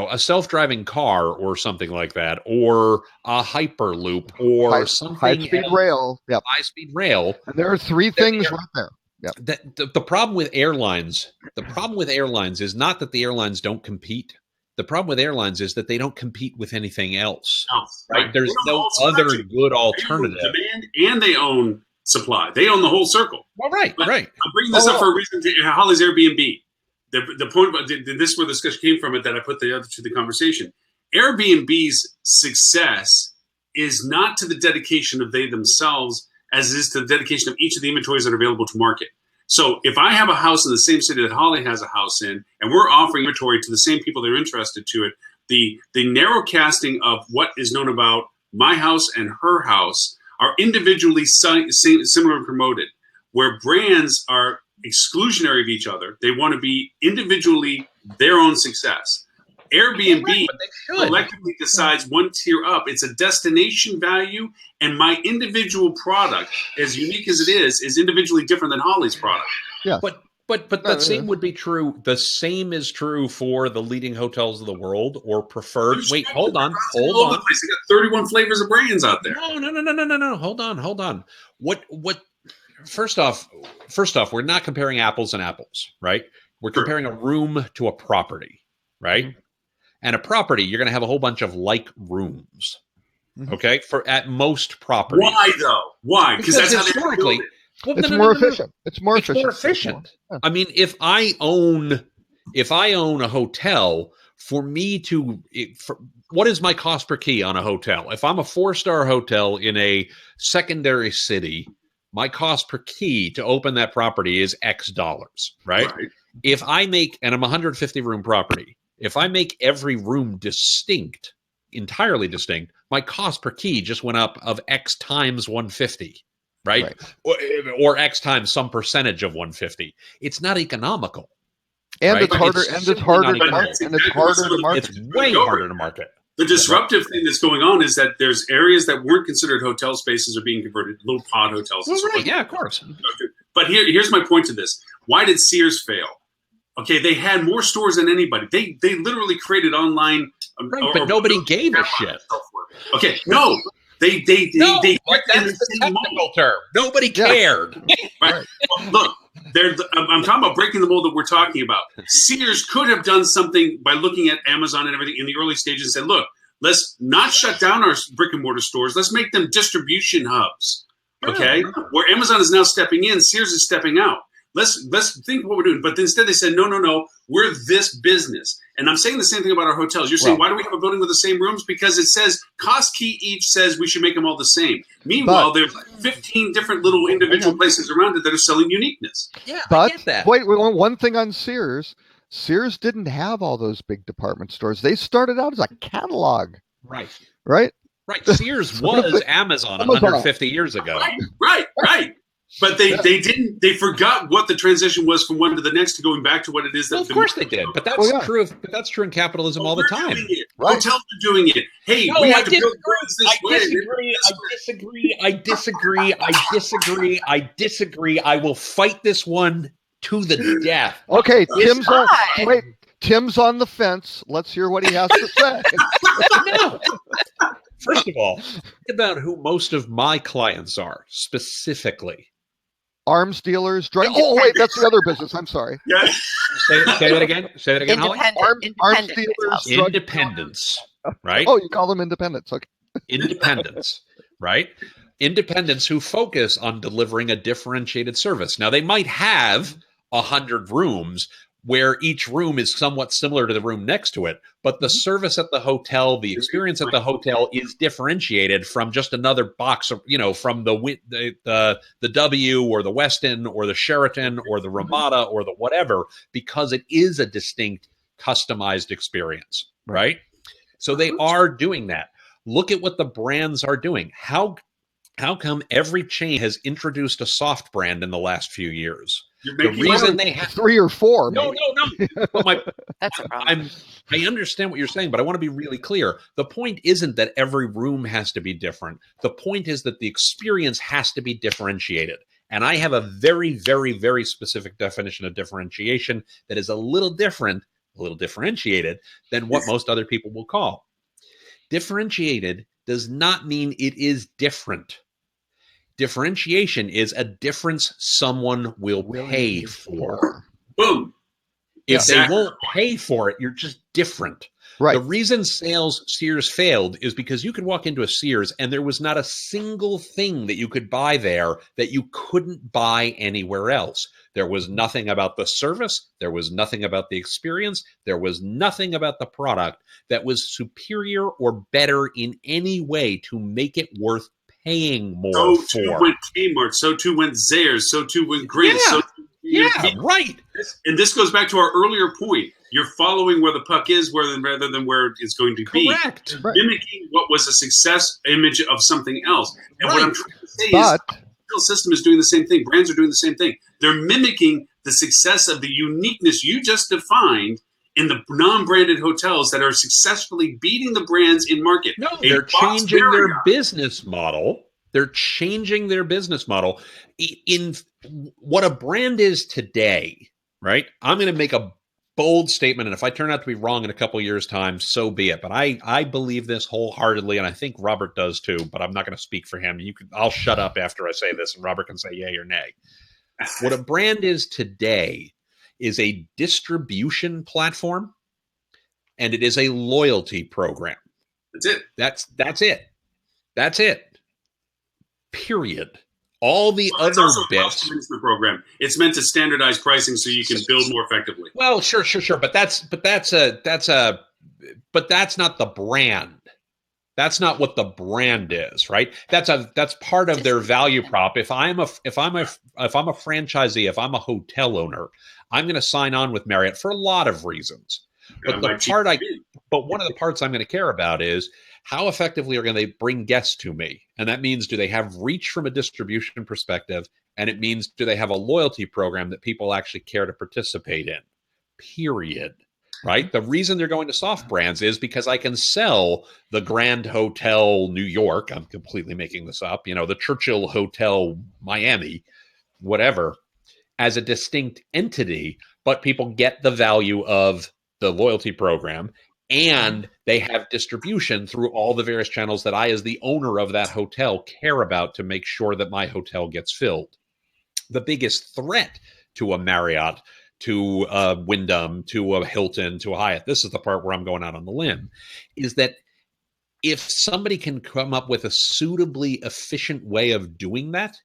a self-driving car or something like that, or a hyperloop or something High-speed else, rail. Yep. high-speed rail. And there are 3 things right there. Yep. The problem with airlines, is not that the airlines don't compete. The problem with airlines is that they don't compete with anything else. Right? There's no other good alternative. They own demand and they own supply. They own the whole circle. Well, right. I'm bringing this up for a reason. Holly's Airbnb. The point about this is where the discussion came from. It that I put the other to the conversation. Airbnb's success is not to the dedication of they themselves as it is to the dedication of each of the inventories that are available to market. So if I have a house in the same city that Holly has a house in, and we're offering inventory to the same people that are interested to it, the narrow casting of what is known about my house and her house are individually similar and promoted, where brands are exclusionary of each other. They want to be individually their own success. Airbnb collectively decides one tier up. It's a destination value, and my individual product, as unique as it is individually different than Holly's product. Yeah. But that same would be true. The same is true for the leading hotels of the world or preferred. Wait, hold on. They got 31 flavors of brands out there. No. Hold on. What? First off, we're not comparing apples and apples, right? We're comparing a room to a property, right? Mm-hmm. And a property, you're going to have a whole bunch of like rooms, okay? At most properties. Why though? Why? Because that's historically. It's more efficient. It's more efficient. I mean, if I own a hotel, for me what is my cost per key on a hotel? If I'm a 4-star hotel in a secondary city, my cost per key to open that property is X dollars, right? If I make, and I'm a 150 room property, if I make every room entirely distinct, my cost per key just went up of X times 150, right? Or X times some percentage of 150. It's not economical. And right? it's harder. It's harder to market. It's way harder to market. The disruptive thing that's going on is that there's areas that weren't considered hotel spaces are being converted, little pod hotels. Well, right. Yeah, of course. But here's my point to this. Why did Sears fail? Okay, they had more stores than anybody. They literally created online. But nobody gave a shit. Okay, no. That's the technical term. Nobody cared. Right. Well, look, I'm talking about breaking the mold that we're talking about. Sears could have done something by looking at Amazon and everything in the early stages and said, look, Let's not shut down our brick and mortar stores. Let's make them distribution hubs. Okay, where Amazon is now stepping in, Sears is stepping out. Let's think what we're doing. But instead they said, no, we're this business. And I'm saying the same thing about our hotels. You're saying, why do we have a building with the same rooms? Because it says CoStkey each says we should make them all the same. Meanwhile, there's 15 different little individual places around it that are selling uniqueness. Yeah, but I get that. wait, one thing on Sears. Sears didn't have all those big department stores. They started out as a catalog. Right. Right? Right. Sears was Amazon 150 years ago. Right. But they didn't. They forgot what the transition was from one to the next to going back to what it is. That of course they did, but that's true. But that's true in capitalism all the time. Right. Hotels are doing it. Hey, no, we have to build roads this way. I disagree. I will fight this one to the death. Okay, Tim's on the fence. Let's hear what he has to say. No. First of all, think about who most of my clients are specifically. Arms dealers, oh wait, that's the other business. I'm sorry. Yeah. Say that again. Say that again. Arms dealers, independents, right? Oh, you call them independents. Okay. Independents, right? Independents who focus on delivering a differentiated service. Now, they might have 100 rooms where each room is somewhat similar to the room next to it, but the service at the hotel, the experience at the hotel is differentiated from just another box of, from the W or the Westin or the Sheraton or the Ramada or the whatever, because it is a distinct, customized experience, right? So they are doing that. Look at what the brands are doing. How come every chain has introduced a soft brand in the last few years? The reason they have 3 or 4. No. But that's a problem. I understand what you're saying, but I want to be really clear. The point isn't that every room has to be different. The point is that the experience has to be differentiated. And I have a very, very, very specific definition of differentiation that is a little differentiated than what most other people will call. Differentiated does not mean it is different. Differentiation is a difference someone will pay for. Boom. If they won't pay for it, you're just different. Right. The reason Sears failed is because you could walk into a Sears and there was not a single thing that you could buy there that you couldn't buy anywhere else. There was nothing about the service. There was nothing about the experience. There was nothing about the product that was superior or better in any way to make it worth paying more so for. So too went Kmart, so too went Zayres, so too went Grid. Right. And this goes back to our earlier point. You're following where the puck is rather than where it's going to be. Correct. Mimicking what was a success image of something else. And what I'm trying to say is the retail system is doing the same thing. Brands are doing the same thing. They're mimicking the success of the uniqueness you just defined in the non-branded hotels that are successfully beating the brands in market. No, they're changing their business model. They're changing their business model. In what a brand is today, right? I'm going to make a bold statement, and if I turn out to be wrong in a couple of years' time, so be it. But I believe this wholeheartedly, and I think Robert does too, but I'm not going to speak for him. I'll shut up after I say this, and Robert can say yay or nay. What a brand is today is a distribution platform, and it is a loyalty program. That's it. That's it. Period. All the other bits. Program. It's meant to standardize pricing so you can build more effectively. Well, sure. But that's not the brand. That's not what the brand is, right? That's part of their value prop. If I'm a franchisee, if I'm a hotel owner, I'm going to sign on with Marriott for a lot of reasons. But one of the parts I'm going to care about is how effectively are they bring guests to me? And that means, do they have reach from a distribution perspective? And it means, do they have a loyalty program that people actually care to participate in? Period. Right? The reason they're going to soft brands is because I can sell the Grand Hotel New York. I'm completely making this up. The Churchill Hotel Miami, whatever, as a distinct entity, but people get the value of the loyalty program, and they have distribution through all the various channels that I, as the owner of that hotel, care about to make sure that my hotel gets filled. The biggest threat to a Marriott, to a Wyndham, to a Hilton, to a Hyatt, this is the part where I'm going out on the limb, is that if somebody can come up with a suitably efficient way of doing that,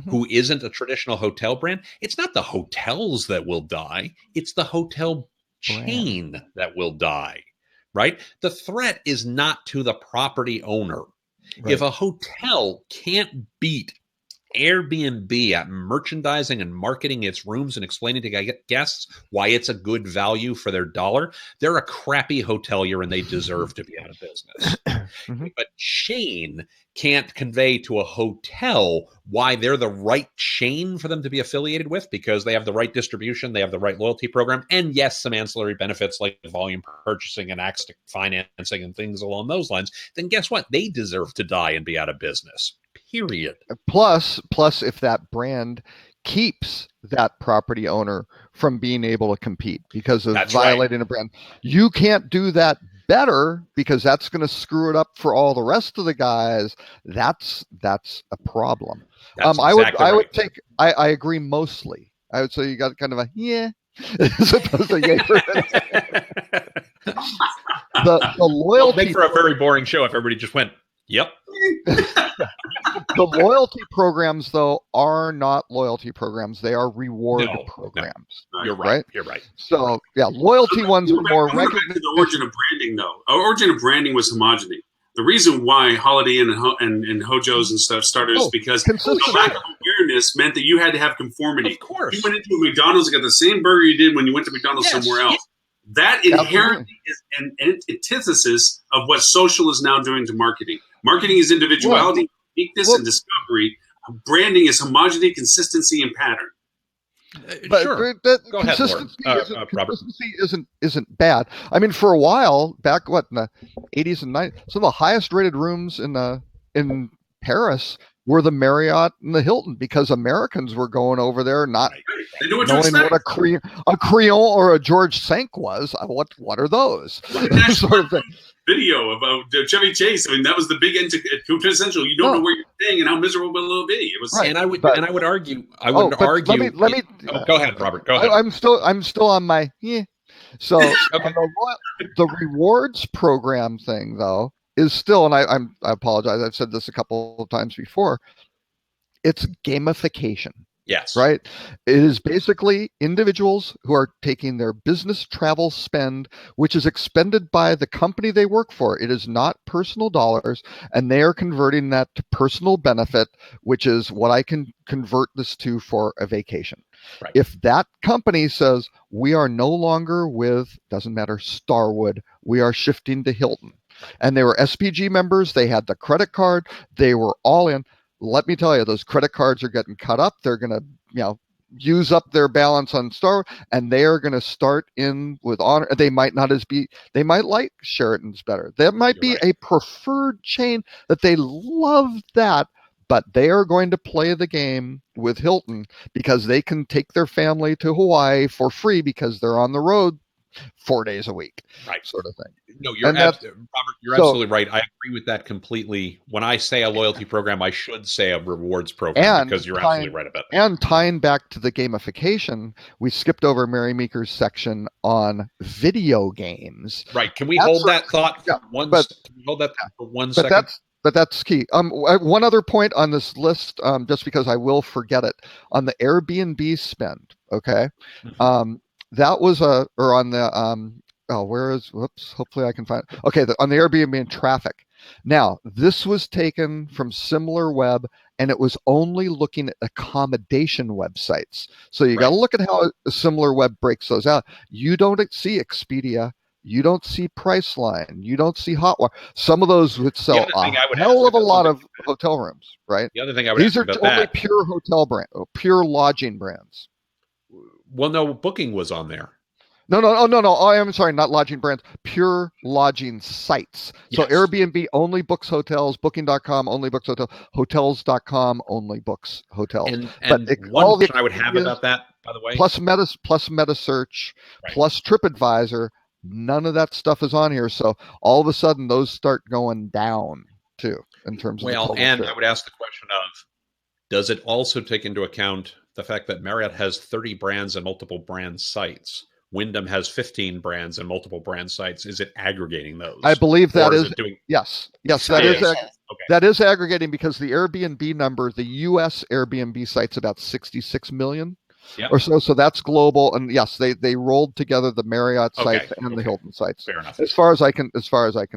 who isn't a traditional hotel brand, it's not the hotels that will die. It's the hotel chain that will die, right? The threat is not to the property owner. Right. If a hotel can't beat Airbnb at merchandising and marketing its rooms and explaining to guests why it's a good value for their dollar, they're a crappy hotelier and they deserve to be out of business. But chain can't convey to a hotel why they're the right chain for them to be affiliated with, because they have the right distribution, they have the right loyalty program, and yes, some ancillary benefits like volume purchasing and access to financing and things along those lines, then guess what? They deserve to die and be out of business. Period. Plus, if that brand keeps that property owner from being able to compete because of violating a brand, you can't do that better because that's going to screw it up for all the rest of the guys. That's a problem. I agree mostly. I would say you got kind of a as opposed to yay. The loyalty make for a very boring show if everybody just went, yep. The loyalty programs, though, are not loyalty programs. They are reward programs. No. You're right. You're right. So, loyalty ones are more recognized. The origin of branding, though. Our origin of branding was homogeneity. The reason why Holiday Inn and Hojos and stuff started is because the lack of awareness meant that you had to have conformity. Of course. You went into a McDonald's and got the same burger you did when you went to McDonald's somewhere else. That inherently is an antithesis of what social is now doing to marketing. Marketing is individuality, uniqueness, and discovery. Branding is homogeneity, consistency, and pattern. But sure. Go consistency, ahead, consistency isn't bad. I mean, for a while back, in the 80s and 90s, some of the highest rated rooms in Paris were the Marriott and the Hilton, because Americans were going over there not knowing what a Creole or a George Cinq was. What are those? Sort of thing. Video about Chevy Chase. I mean, that was the big quintessential. You don't know where you're staying and how miserable it'll be. It was, and I would argue. Go ahead, Robert. Go ahead. I'm still on my So the rewards program thing, though, is still, and I apologize, I've said this a couple of times before, it's gamification. Yes. Right? It is basically individuals who are taking their business travel spend, which is expended by the company they work for. It is not personal dollars, and they are converting that to personal benefit, which is what I can convert this to for a vacation. Right. If that company says, we are no longer with, doesn't matter, Starwood, we are shifting to Hilton, and they were SPG members, they had the credit card, they were all in. Let me tell you, those credit cards are getting cut up. They're going to, use up their balance on Star, and they are going to start in with Honor. They might they might like Sheraton's better. That might be a preferred chain that they love that, but they are going to play the game with Hilton because they can take their family to Hawaii for free because they're on the road 4 days a week, right? Sort of thing. No, Robert, you're absolutely right. I agree with that completely. When I say a loyalty program, I should say a rewards program, because you're absolutely right about that. And tying back to the gamification, we skipped over Mary Meeker's section on video games. Right. Can we hold that thought for one second? But that's key. One other point on this list, just because I will forget it, on the Airbnb spend. Okay. Mm-hmm. That was on the hopefully I can find it. Okay, on the Airbnb and traffic. Now, this was taken from SimilarWeb, and it was only looking at accommodation websites. So you got to look at how SimilarWeb breaks those out. You don't see Expedia, you don't see Priceline, you don't see Hotwire. Some of those would sell a hell of a lot of hotel rooms, right? The other thing I would These are only pure hotel brand, pure lodging brands. Well, no, Booking was on there. No. Oh, I'm sorry, not lodging brands, pure lodging sites. So Airbnb only books hotels, Booking.com only books hotels, Hotels.com only books hotels. And one question I would have about that, by the way, plus MetaSearch, plus TripAdvisor, none of that stuff is on here. So all of a sudden, those start going down too in terms of. Well, and I would ask the question of, does it also take into account the fact that Marriott has 30 brands and multiple brand sites, Wyndham has 15 brands and multiple brand sites. Is it aggregating those? I believe that Or is it doing? yes, So that It is is. okay. that is aggregating, because the Airbnb number, the U.S. Airbnb site's about 66 million Yep. or so. So that's global, and yes, they rolled together the Marriott Okay, sites and the okay. Hilton sites, Fair enough. as far as I can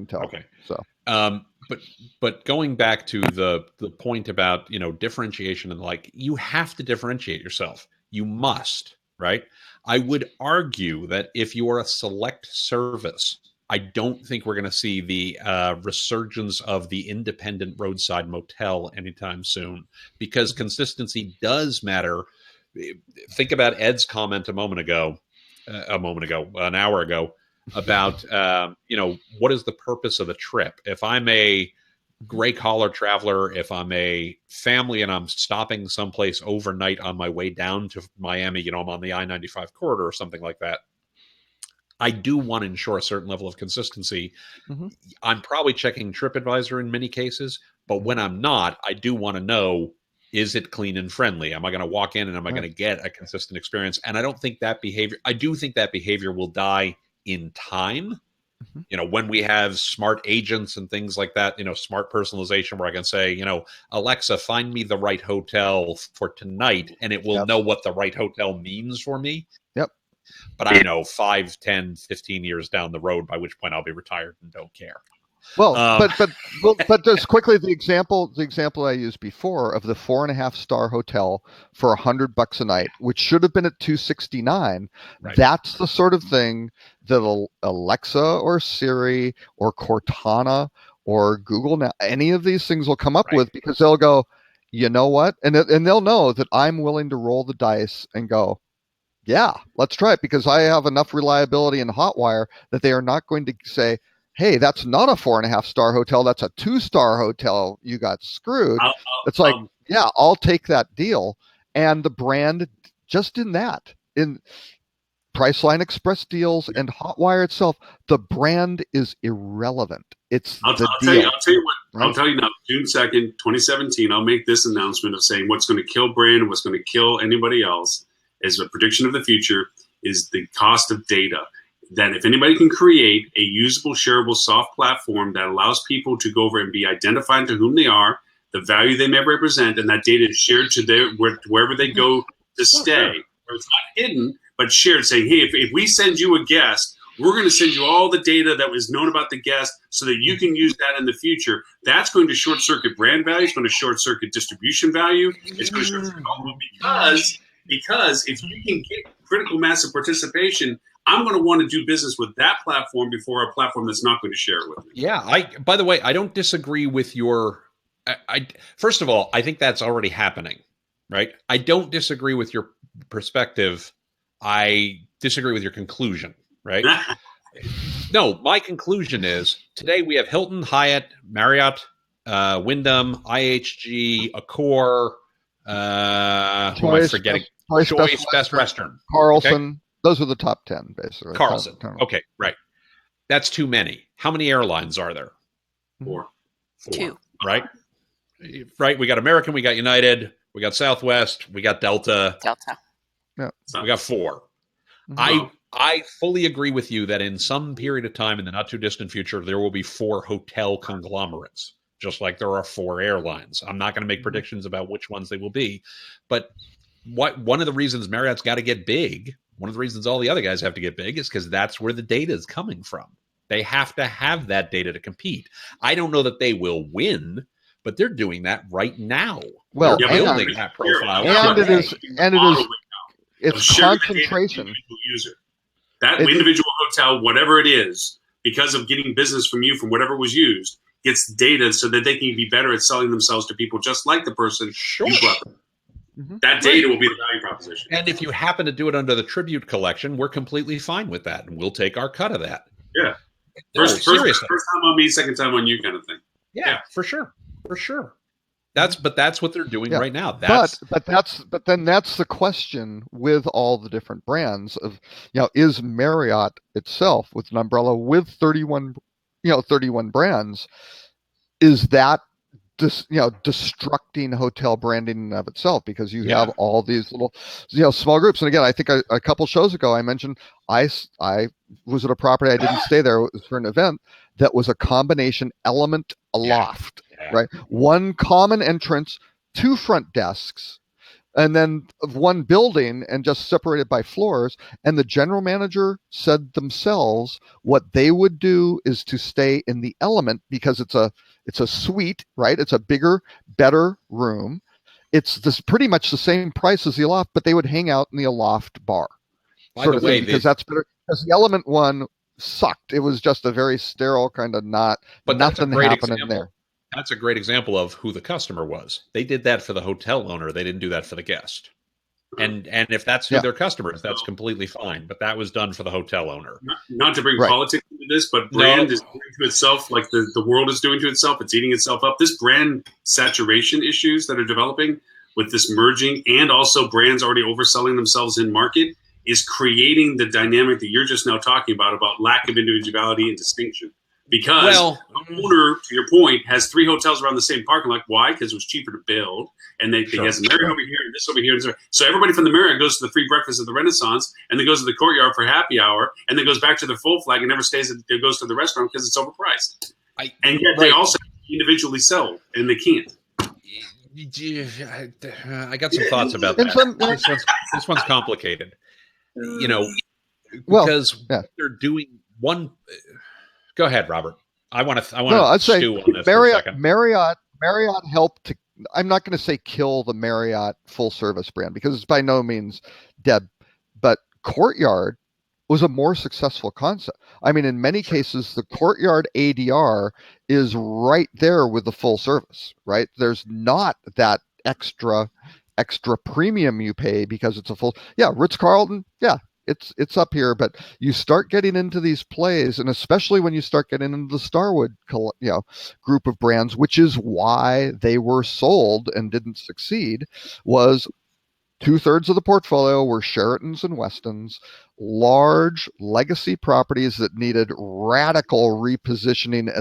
tell. Okay. So But going back to the point about, differentiation and you have to differentiate yourself. You must, right? I would argue that if you are a select service, I don't think we're going to see the resurgence of the independent roadside motel anytime soon, because consistency does matter. Think about Ed's comment an hour ago, about what is the purpose of the trip. If I'm a gray collar traveler, if I'm a family and I'm stopping someplace overnight on my way down to Miami, I'm on the I-95 corridor or something like that, I do want to ensure a certain level of consistency. Mhm. I'm probably checking TripAdvisor in many cases, but when I'm not, I do want to know, is it clean and friendly? Am I going to walk in and am I going to get a consistent experience? And I do think that behavior will die in time. When we have smart agents and things like that, smart personalization, where I can say, Alexa, find me the right hotel for tonight, and it will know what the right hotel means for me. Yep. But I know 5, 10, 15 years down the road, by which point I'll be retired and don't care. Well, but just quickly, the example I used before of the 4.5-star hotel for $100 a night, which should have been at $269. Right. That's the sort of thing that Alexa or Siri or Cortana or Google, now any of these things will come up with, because they'll go, you know what, and they'll know that I'm willing to roll the dice and go, yeah, let's try it, because I have enough reliability in Hotwire that they are not going to say, hey, that's not a 4.5-star hotel, that's a 2-star hotel, you got screwed. It's like, yeah, I'll take that deal. And the brand, just in Priceline Express deals and Hotwire itself, the brand is irrelevant. It's I'll deal. tell you what. Right? I'll tell you now, June 2nd, 2017, I'll make this announcement of saying what's going to kill brand and what's going to kill anybody else as a prediction of the future is the cost of data. That if anybody can create a usable, shareable, soft platform that allows people to go over and be identified to whom they are, the value they may represent, and that data is shared to wherever they go to stay. Or it's not hidden, but shared, saying, hey, if we send you a guest, we're going to send you all the data that was known about the guest so that you can use that in the future. That's going to short-circuit brand value. It's going to short-circuit distribution value. It's going to short-circuit because if you can get critical mass of participation, I'm going to want to do business with that platform before a platform that's not going to share it with me. Yeah. By the way, I don't disagree with your. First of all, I think that's already happening, right? I don't disagree with your perspective. I disagree with your conclusion, right? No, my conclusion is today we have Hilton, Hyatt, Marriott, Wyndham, IHG, Accor. Who am I forgetting? Choice, Best Western, Carlson. Okay? Those are the top 10, basically. Carlson. Okay, right. That's too many. How many airlines are there? 4. 2. Right? Right. We got American, we got United, we got Southwest, we got Delta. Yeah. We got 4. I fully agree with you that in some period of time in the not too distant future, there will be 4 hotel conglomerates, just like there are 4 airlines. I'm not going to make predictions about which ones they will be, but one of the reasons Marriott's got to get big, one of the reasons all the other guys have to get big, is because that's where the data is coming from. They have to have that data to compete. I don't know that they will win, but they're doing that right now. Well, they're building that profile. It's concentration. User. That individual hotel, whatever it is, because of getting business from you from whatever was used, gets data so that they can be better at selling themselves to people just like the person you brought them. That data will be the value proposition. And if you happen to do it under the Tribute collection, we're completely fine with that, and we'll take our cut of that. Yeah. First time on me, second time on you kind of thing. Yeah. For sure. That's what they're doing right now. But then that's the question with all the different brands of, is Marriott itself with an umbrella with 31 brands, is that destructing hotel branding in and of itself, because you Yeah. have all these little, small groups. And again, I think a couple shows ago I mentioned I was at a property, I didn't stay there, it was for an event that was a combination element aloft, Yeah. right? One common entrance, two front desks, and then of one building, and just separated by floors. And the general manager said themselves what they would do is to stay in the element, because it's a suite, right? It's a bigger, better room. It's this pretty much the same price as the aloft, but they would hang out in the aloft bar, By sort the of thing, way, because that's better. Because the element one sucked. It was just a very sterile kind of but that's a nothing great happening example. there. That's a great example of who the customer was. They did that for the hotel owner. They didn't do that for the guest. And if that's who their customer is, that's completely fine. But that was done for the hotel owner. Not to bring Right. politics into this, but brand is doing to itself like the world is doing to itself. It's eating itself up. This brand saturation issues that are developing with this merging, and also brands already overselling themselves in market, is creating the dynamic that you're just now talking about lack of individuality and distinction. Because the owner, to your point, has 3 hotels around the same parking lot. Why? Because it was cheaper to build. And he has a Marriott over here and this over here. So everybody from the Marriott goes to the free breakfast at the Renaissance, and then goes to the Courtyard for happy hour, and then goes back to their full flag and never stays. It goes to the restaurant because it's overpriced. And yet they also individually sell, and they can't. I got some thoughts about that. This one's complicated. Because they're doing one. Go ahead, Robert. I want to. I'd say stew on this for a second. Marriott helped to. I'm not going to say kill the Marriott full service brand, because it's by no means dead, but Courtyard was a more successful concept. I mean, in many cases, the Courtyard ADR is right there with the full service, right? There's not that extra premium you pay because it's a full. Yeah, Ritz-Carlton. Yeah. It's up here, but you start getting into these plays, and especially when you start getting into the Starwood, group of brands, which is why they were sold and didn't succeed, was 2/3 of the portfolio were Sheratons and Westons, large legacy properties that needed radical repositioning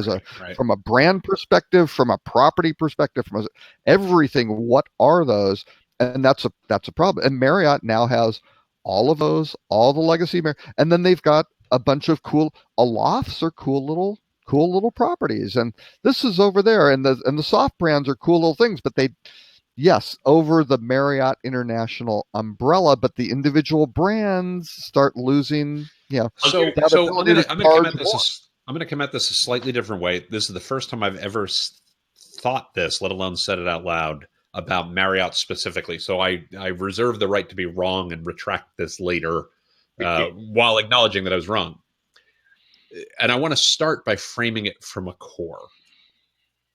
from a brand perspective, from a property perspective, from everything. What are those? And that's a problem. And Marriott now has all of those, all the legacy, and then they've got a bunch of cool alofts or cool little properties, and this is over there, and the soft brands are cool little things, but over the Marriott International umbrella, but the individual brands start losing. So I'm going to come at this a slightly different way. This is the first time I've ever thought this, let alone said it out loud, about Marriott specifically. So I reserve the right to be wrong and retract this later, while acknowledging that I was wrong. And I want to start by framing it from a core,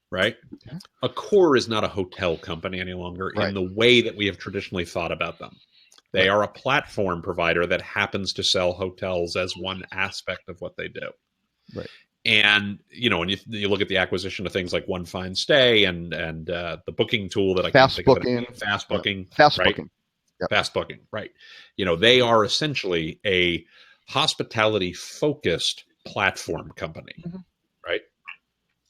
right? Okay. A core is not a hotel company any longer in the way that we have traditionally thought about them. They are a platform provider that happens to sell hotels as one aspect of what they do. Right. And, when you look at the acquisition of things like One Fine Stay and the booking tool that I can't think of it, Fast Booking. Yep. Fast Booking, right. They are essentially a hospitality-focused platform company, right?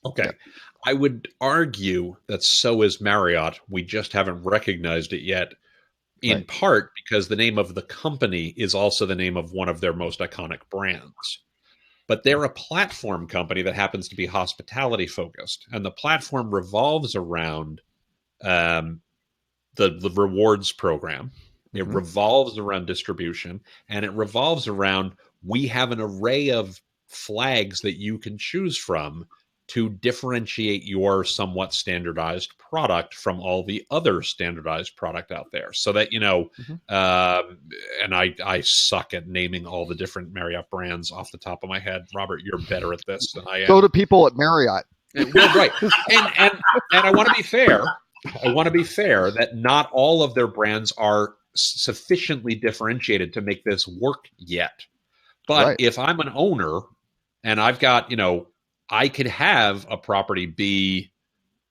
Okay. Yep. I would argue that so is Marriott. We just haven't recognized it yet, in part because the name of the company is also the name of one of their most iconic brands. But they're a platform company that happens to be hospitality focused. And the platform revolves around the rewards program. It revolves around distribution, and it revolves around, we have an array of flags that you can choose from to differentiate your somewhat standardized product from all the other standardized product out there. So that, and I suck at naming all the different Marriott brands off the top of my head. Robert, you're better at this than I am. So do people at Marriott. Well, right. And I want to be fair. I want to be fair that not all of their brands are sufficiently differentiated to make this work yet. But if I'm an owner and I've got, I could have a property be,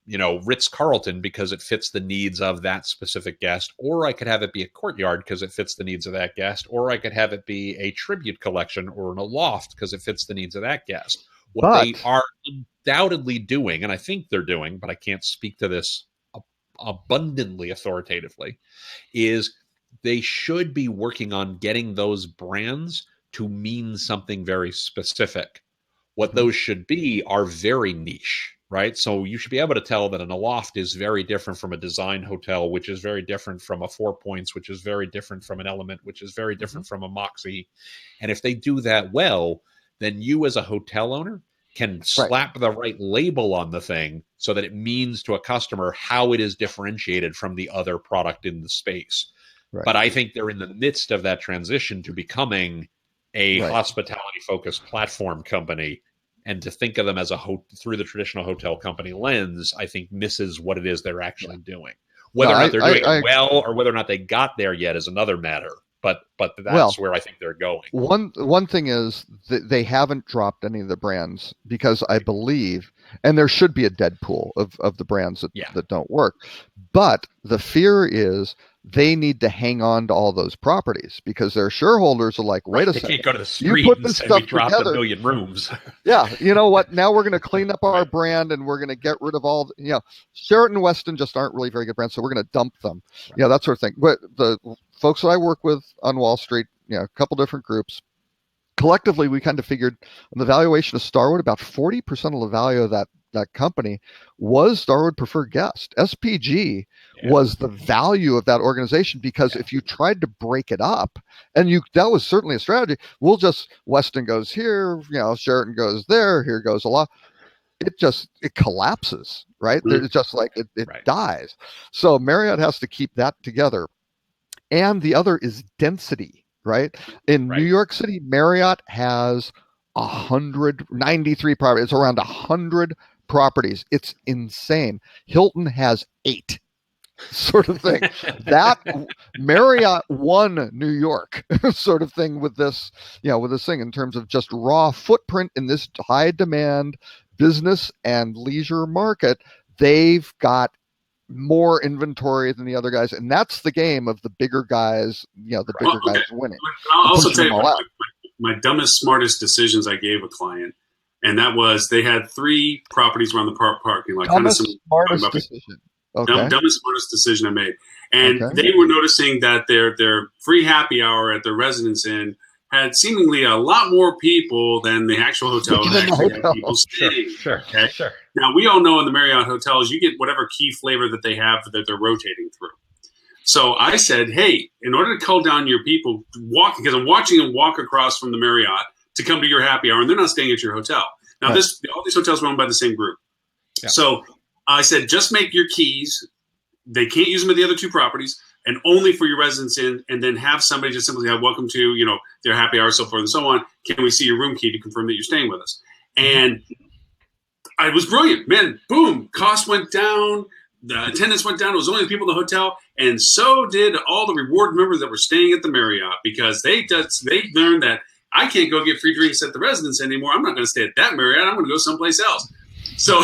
Ritz-Carlton because it fits the needs of that specific guest, or I could have it be a Courtyard because it fits the needs of that guest, or I could have it be a Tribute Collection or an Aloft because it fits the needs of that guest. What they are undoubtedly doing, and I think they're doing, but I can't speak to this abundantly authoritatively, is they should be working on getting those brands to mean something very specific. What those should be are very niche, right? So you should be able to tell that an Aloft is very different from a Design Hotel, which is very different from a Four Points, which is very different from an Element, which is very different from a Moxie. And if they do that well, then you as a hotel owner can slap the right label on the thing so that it means to a customer how it is differentiated from the other product in the space. Right. But I think they're in the midst of that transition to becoming a hospitality-focused platform company, and to think of them as through the traditional hotel company lens, I think misses what it is they're actually doing. Whether or not they're doing it well, or whether or not they got there yet, is another matter. But that's where I think they're going. One thing is that they haven't dropped any of the brands, because I believe, and there should be a dead pool of the brands that don't work. But the fear is they need to hang on to all those properties, because their shareholders are like, wait a second. They can't go to the street and say we dropped 1 million rooms. Yeah, you know what? Now we're going to clean up our brand, and we're going to get rid of all, Sheraton and Westin just aren't really very good brands, so we're going to dump them. Right. Yeah, that sort of thing. But the folks that I work with on Wall Street, a couple different groups, collectively we kind of figured on the valuation of Starwood, about 40% of the value of that company was Starwood Preferred Guest. SPG was the value of that organization, because if you tried to break it up, and that was certainly a strategy, Westin goes here, Sheraton goes there, here goes a lot. It collapses, right? It's just like it dies. So Marriott has to keep that together. And the other is density, right? In New York City, Marriott has 193 properties. It's around 100 properties. It's insane. Hilton has 8, sort of thing. That Marriott won New York, sort of thing, with this, with this thing in terms of just raw footprint in this high demand business and leisure market. They've got more inventory than the other guys, and that's the game of the bigger guys. The bigger guys winning. I'll also tell you my dumbest, smartest decisions I gave a client, and that was they had 3 properties around the parking lot. Dumbest, smartest decision. Okay. Dumbest, smartest decision I made, and they were noticing that their free happy hour at their Residence Inn had seemingly a lot more people than the actual hotel that actually had people staying. Sure. Now, we all know in the Marriott hotels, you get whatever key flavor that they have that they're rotating through. So I said, hey, in order to cull down your people, because I'm watching them walk across from the Marriott to come to your happy hour, and they're not staying at your hotel. Now, all these hotels are owned by the same group. Yeah. So I said, just make your keys. They can't use them at the other 2 properties, and only for your Residence Inn, and then have somebody just simply have welcome to, their happy hour, so forth and so on. Can we see your room key to confirm that you're staying with us? And it was brilliant, man. Boom, cost went down, the attendance went down. It was only the people in the hotel, and so did all the reward members that were staying at the Marriott, because they learned that I can't go get free drinks at the Residence Inn anymore. I'm not going to stay at that Marriott. I'm going to go someplace else. So,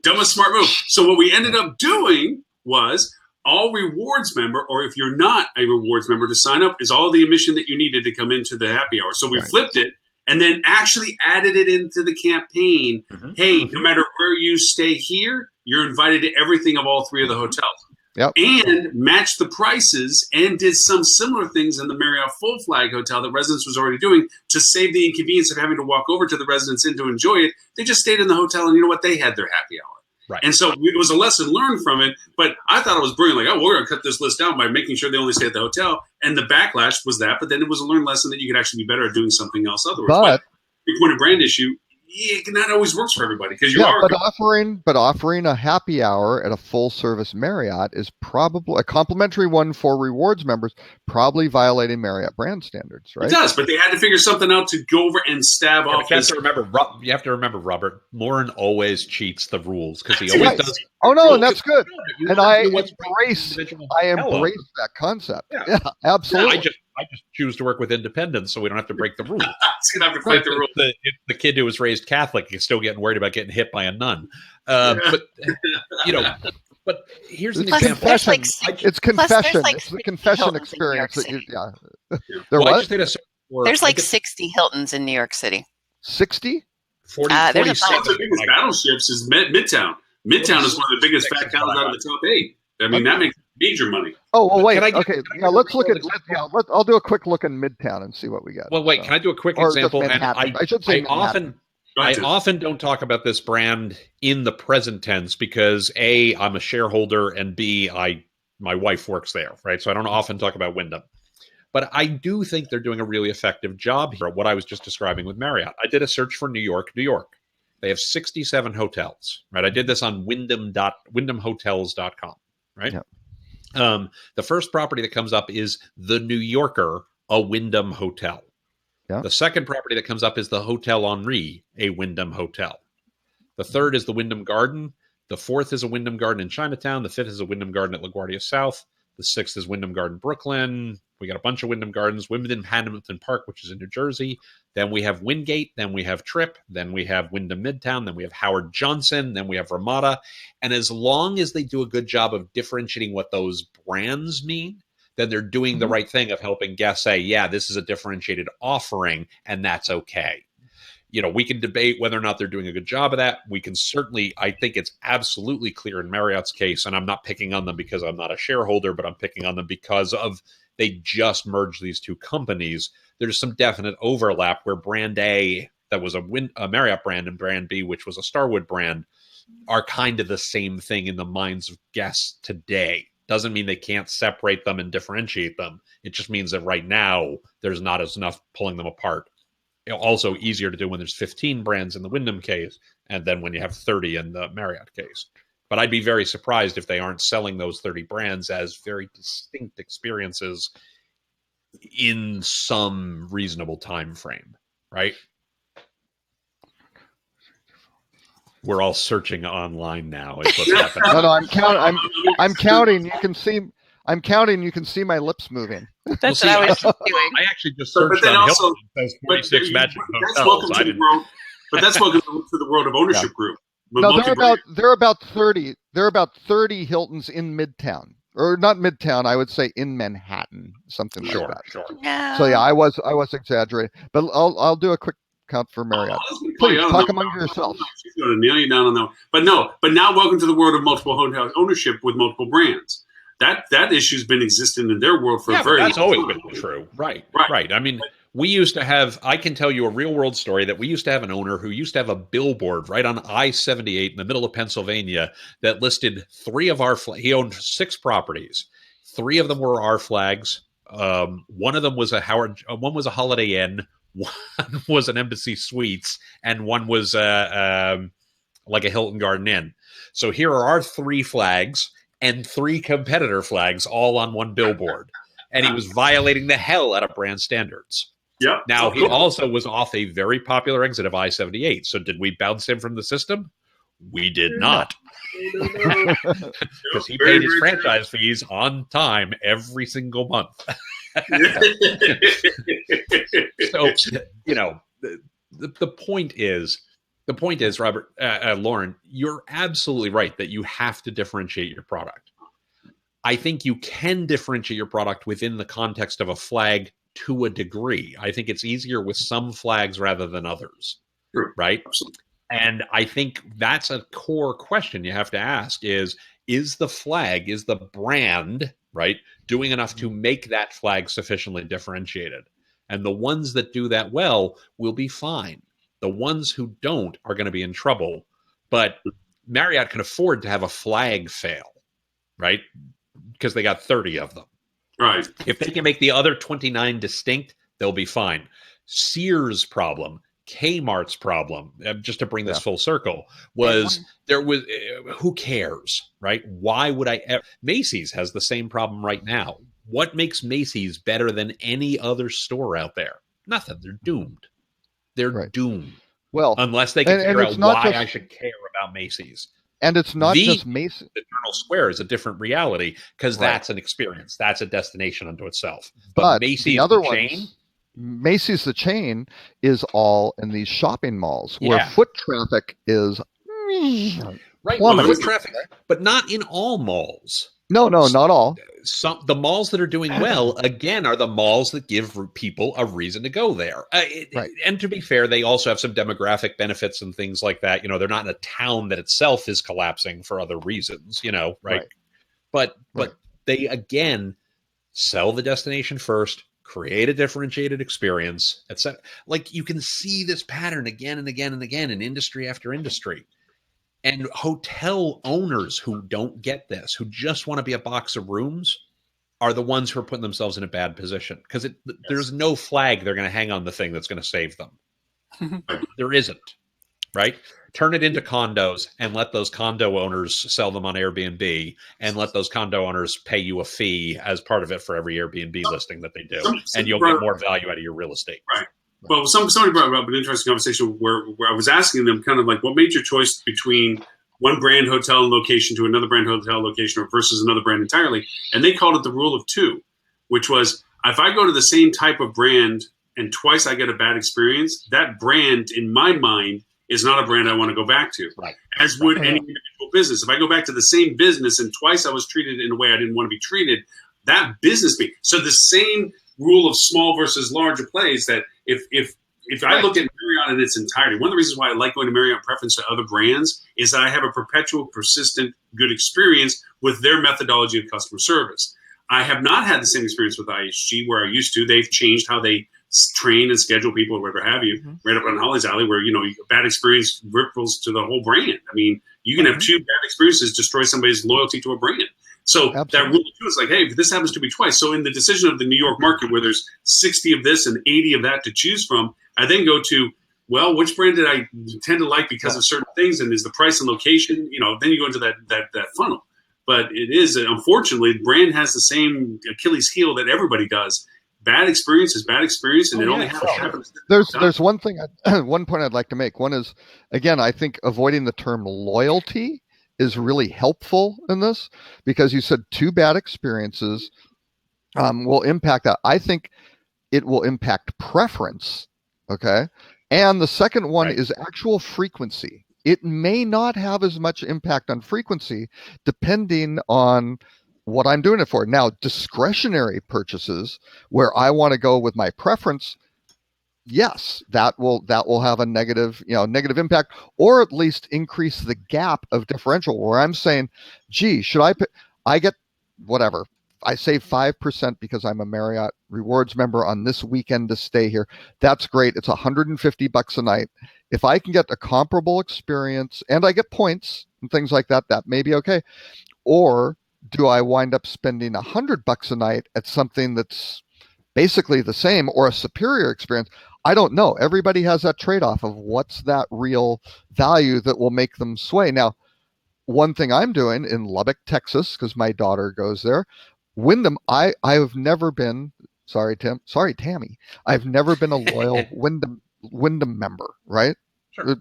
dumbest smart move. So what we ended up doing was, all rewards member, or if you're not a rewards member, to sign up is all the admission that you needed to come into the happy hour. So we flipped it, and then actually added it into the campaign. Hey, no matter where you stay here, you're invited to everything of all 3 of the hotels. Yep. And matched the prices, and did some similar things in the Marriott Full Flag Hotel that Residence was already doing, to save the inconvenience of having to walk over to the Residence Inn to enjoy it. They just stayed in the hotel, and you know what? They had their happy hour. Right. And so it was a lesson learned from it, but I thought it was brilliant. Like, we're going to cut this list down by making sure they only stay at the hotel. And the backlash was that, but then it was a learned lesson that you could actually be better at doing something else otherwise. But your point of brand issue, not always works for everybody, because but offering a happy hour at a full service Marriott is probably a complimentary one for rewards members, probably violating Marriott brand standards, right? It does, but they had to figure something out to go over and stab off. You have to remember, Robert, Loren always cheats the rules, because he always does. Oh no, and that's good. And I embrace that concept. Yeah, absolutely. Yeah, I just choose to work with independents, so we don't have to break the rules. It's gonna have to fight the rules. The kid who was raised Catholic is still getting worried about getting hit by a nun. But here's an example. It's confession. It's the confession experience. There's like 60 Hiltons in New York City. 60? There's a 47. One of the biggest battleships is Midtown. Midtown is one of the biggest fat cows out of the top 8. I mean, that makes major money. Oh, well, wait. Can I Okay, yeah, let's look at. Yeah, I'll do a quick look in Midtown and see what we got. Well, wait. So. Can I do a quick Or just example? And Manhattan. I should say Manhattan. I often don't talk about this brand in the present tense because A, I'm a shareholder, and B, my wife works there, right? So I don't often talk about Wyndham. But I do think they're doing a really effective job here. What I was just describing with Marriott. I did a search for New York, New York. They have 67 hotels, right? I did this on wyndhamhotels.com, right? Yep. The first property that comes up is the New Yorker, a Wyndham hotel. Yeah. The second property that comes up is the Hotel Henri, a Wyndham hotel. The third is the Wyndham Garden. The fourth is a Wyndham Garden in Chinatown. The fifth is a Wyndham Garden at LaGuardia South. The sixth is Wyndham Garden Brooklyn. We got a bunch of Wyndham Gardens. Wyndham Hamilton Park, which is in New Jersey. Then we have Wingate. Then we have Trip. Then we have Wyndham Midtown. Then we have Howard Johnson. Then we have Ramada. And as long as they do a good job of differentiating what those brands mean, then they're doing the right thing of helping guests say, yeah, this is a differentiated offering, and that's okay. You know, we can debate whether or not they're doing a good job of that. We can certainly, I think it's absolutely clear in Marriott's case, and I'm not picking on them because I'm not a shareholder, but I'm picking on them because of they just merged these two companies. There's some definite overlap where brand A, that was a Marriott brand, and brand B, which was a Starwood brand, are kind of the same thing in the minds of guests today. Doesn't mean they can't separate them and differentiate them. It just means that right now there's not as enough pulling them apart. Also easier to do when there's 15 brands in the Wyndham case, and then when you have 30 in the Marriott case. But I'd be very surprised if they aren't selling those 30 brands as very distinct experiences in some reasonable time frame, right? We're all searching online now. Is what's happening. No, I'm counting. I'm counting. You can see. I'm counting. You can see my lips moving. That's what I was doing. I actually just searched on Hilton. It says 46 magic hotels. But that's welcome to the world of ownership group. No, they're about 30. There are about 30 Hiltons in Midtown, or not Midtown. I would say in Manhattan, something like that. Sure. No. So yeah, I was exaggerating, but I'll do a quick count for Marriott. Please talk among yourselves. She's going to nail you down on that. But now welcome to the world of multiple hotel ownership with multiple brands. That issue's been existing in their world for a very long time. That's always been true. Right. I mean, we used to have, I can tell you a real world story that we used to have an owner who used to have a billboard right on I-78 in the middle of Pennsylvania that listed 3 of our he owned 6 properties. 3 of them were our flags. One of them was one was a Holiday Inn, one was an Embassy Suites, and one was like a Hilton Garden Inn. So here are our 3 flags and 3 competitor flags all on one billboard. And he was violating the hell out of brand standards. Yep. Now, he also was off a very popular exit of I-78. So did we bounce him from the system? We did not. Because he paid his franchise fees on time every single month. So, you know, the point is, Robert, Loren, you're absolutely right that you have to differentiate your product. I think you can differentiate your product within the context of a flag to a degree. I think it's easier with some flags rather than others, right? Absolutely. And I think that's a core question you have to ask is the brand, right, doing enough to make that flag sufficiently differentiated? And the ones that do that well will be fine. The ones who don't are going to be in trouble. But Marriott can afford to have a flag fail, right? Because they got 30 of them. Right. If they can make the other 29 distinct, they'll be fine. Sears' problem, Kmart's problem, just to bring this full circle, was who cares, right? Why would Macy's has the same problem right now. What makes Macy's better than any other store out there? Nothing. They're doomed. They're doomed. Well, unless they can figure out why I should care about Macy's. And it's not just Macy's. The Journal Square is a different reality because that's an experience. That's a destination unto itself. But Macy's, the other chain, Macy's, the chain, is all in these shopping malls where foot traffic is plummeting. Foot traffic, but not in all malls. No, not all. The malls that are doing well, again, are the malls that give people a reason to go there. Right. And to be fair, they also have some demographic benefits and things like that. They're not in a town that itself is collapsing for other reasons, right? But they, again, sell the destination first, create a differentiated experience, etc. Like, you can see this pattern again and again and again in industry after industry. And hotel owners who don't get this, who just want to be a box of rooms, are the ones who are putting themselves in a bad position, because there's no flag they're going to hang on the thing that's going to save them. There isn't, right? Turn it into condos and let those condo owners sell them on Airbnb, and let those condo owners pay you a fee as part of it for every Airbnb listing that they do, and you'll get more value out of your real estate. Right. Well, somebody brought up an interesting conversation where I was asking them kind of like, what made your choice between one brand hotel location to another brand hotel location versus another brand entirely? And they called it the rule of two, which was, if I go to the same type of brand and twice I get a bad experience, that brand in my mind is not a brand I want to go back to, right? As would any individual business. If I go back to the same business and twice I was treated in a way I didn't want to be treated, that business so the same rule of small versus large applies, that if I look at Marriott in its entirety, one of the reasons why I like going to Marriott in preference to other brands is that I have a perpetual, persistent, good experience with their methodology of customer service. I have not had the same experience with IHG where I used to. They've changed how they train and schedule people or whatever have you, right up on Holly's Alley, where, a bad experience ripples to the whole brand. I mean, you can have two bad experiences destroy somebody's loyalty to a brand. So that rule too is like, hey, if this happens to me twice. So in the decision of the New York market, where there's 60 of this and 80 of that to choose from, I then go to, well, which brand did I tend to like because of certain things, and is the price and location? Then you go into that funnel. But it is, unfortunately, the brand has the same Achilles heel that everybody does. Bad experience is bad experience, and it only happens. There's one thing, one point I'd like to make. One is, again, I think avoiding the term loyalty is really helpful in this, because you said two bad experiences will impact that. I think it will impact preference. Okay. And the second one is actual frequency. It may not have as much impact on frequency depending on what I'm doing it for. Now, discretionary purchases where I want to go with my preference, yes, that will have a negative impact, or at least increase the gap of differential where I'm saying, gee, should I get whatever, I save 5% because I'm a Marriott Rewards member on this weekend to stay here. That's great. It's $150 a night. If I can get a comparable experience and I get points and things like that, that may be okay. Or do I wind up spending $100 a night at something that's basically the same or a superior experience? I don't know. Everybody has that trade-off of what's that real value that will make them sway. Now, one thing I'm doing in Lubbock, Texas, because my daughter goes there, Wyndham, I have never been, sorry, Tammy, I've never been a loyal Wyndham member, right? Sure.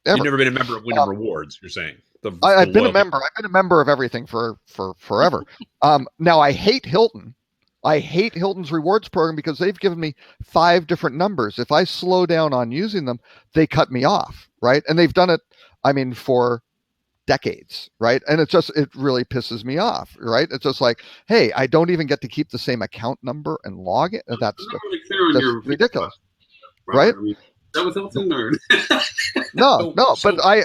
You've never been a member of Wyndham Rewards, you're saying? I've been a member. I've been a member of everything for forever. Now, I hate Hilton. I hate Hilton's rewards program because they've given me 5 different numbers. If I slow down on using them, they cut me off, right? And they've done it, for decades, right? And it really pisses me off, right? It's just like, hey, I don't even get to keep the same account number and log it. That's ridiculous, right? Is that with Hilton or? No, but I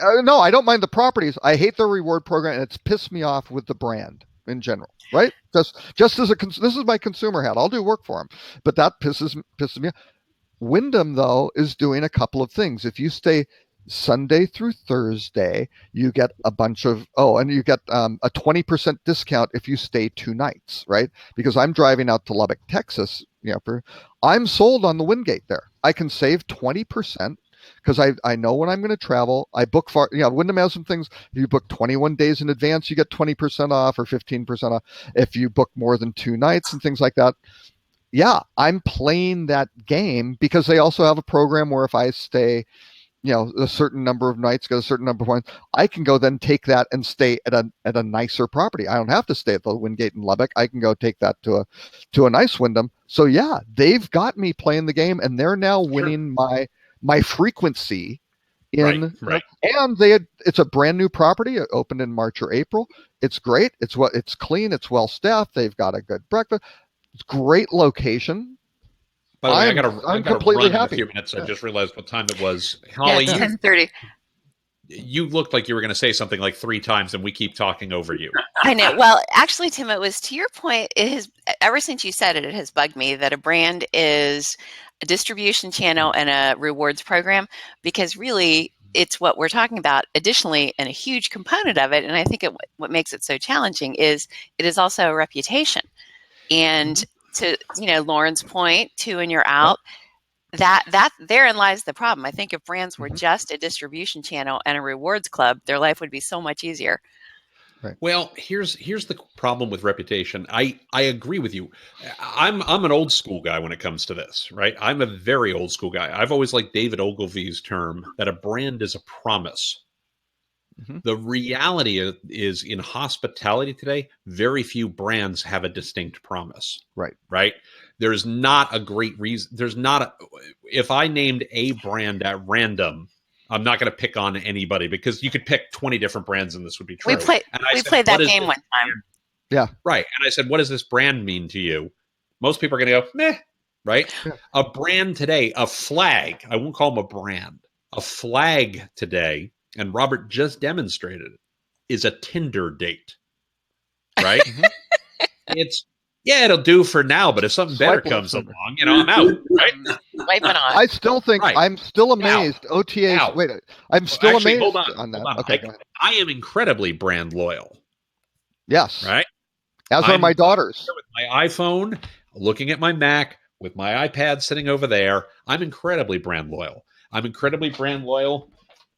don't mind the properties. I hate the reward program, and it's pissed me off with the brand in general, right? Just as this is my consumer hat. I'll do work for them, but that pisses me off. Wyndham, though, is doing a couple of things. If you stay Sunday through Thursday, you get a bunch of and you get a 20% discount if you stay 2 nights, right? Because I'm driving out to Lubbock, Texas, I'm sold on the Wingate there. I can save 20% because I know when I'm going to travel. I book for Wyndham has some things. If you book 21 days in advance, you get 20% off or 15% off. If you book more than 2 nights and things like that. Yeah, I'm playing that game because they also have a program where if I stay a certain number of nights, get a certain number of points, I can go then take that and stay at a nicer property. I don't have to stay at the Wingate in Lubbock. I can go take that to a nice Wyndham. So yeah, they've got me playing the game, and they're now winning my frequency in Right. and it's a brand new property. It opened in March or April. It's great. It's clean, it's well staffed, they've got a good breakfast. It's great location. By the way, I I'm got to completely run in a happy. few minutes. I just realized what time it was. Yeah, Holly, it's 10:30. you looked like you were going to say something like 3 times, and we keep talking over you. I know. Well, actually, Tim, it was to your point. It has, ever since you said it, it has bugged me that a brand is a distribution channel and a rewards program, because really it's what we're talking about. Additionally, and a huge component of it, and I think what makes it so challenging is it is also a reputation. And to Loren's point, to and you're out. That therein lies the problem. I think if brands were just a distribution channel and a rewards club, their life would be so much easier. Right. Well, here's the problem with reputation. I agree with you. I'm an old school guy when it comes to this, right? I'm a very old school guy. I've always liked David Ogilvy's term that a brand is a promise. The reality is in hospitality today, very few brands have a distinct promise. Right. There's not a great reason. If I named a brand at random, I'm not going to pick on anybody, because you could pick 20 different brands and this would be true. We played that game one time. Yeah. Right. And I said, what does this brand mean to you? Most people are going to go, meh. Right. Yeah. A brand today, a flag, I won't call them a brand, a flag today, and Robert just demonstrated it, is a Tinder date. Right. It'll do for now, but if something better comes along, I'm out, right? Wiping on. I still think I'm still amazed. OTAs. Wait, I'm still amazed hold on that. Hold on. Okay, I am incredibly brand loyal. Yes. Right. As are my daughters. With my iPhone, looking at my Mac, with my iPad sitting over there, I'm incredibly brand loyal. I'm incredibly brand loyal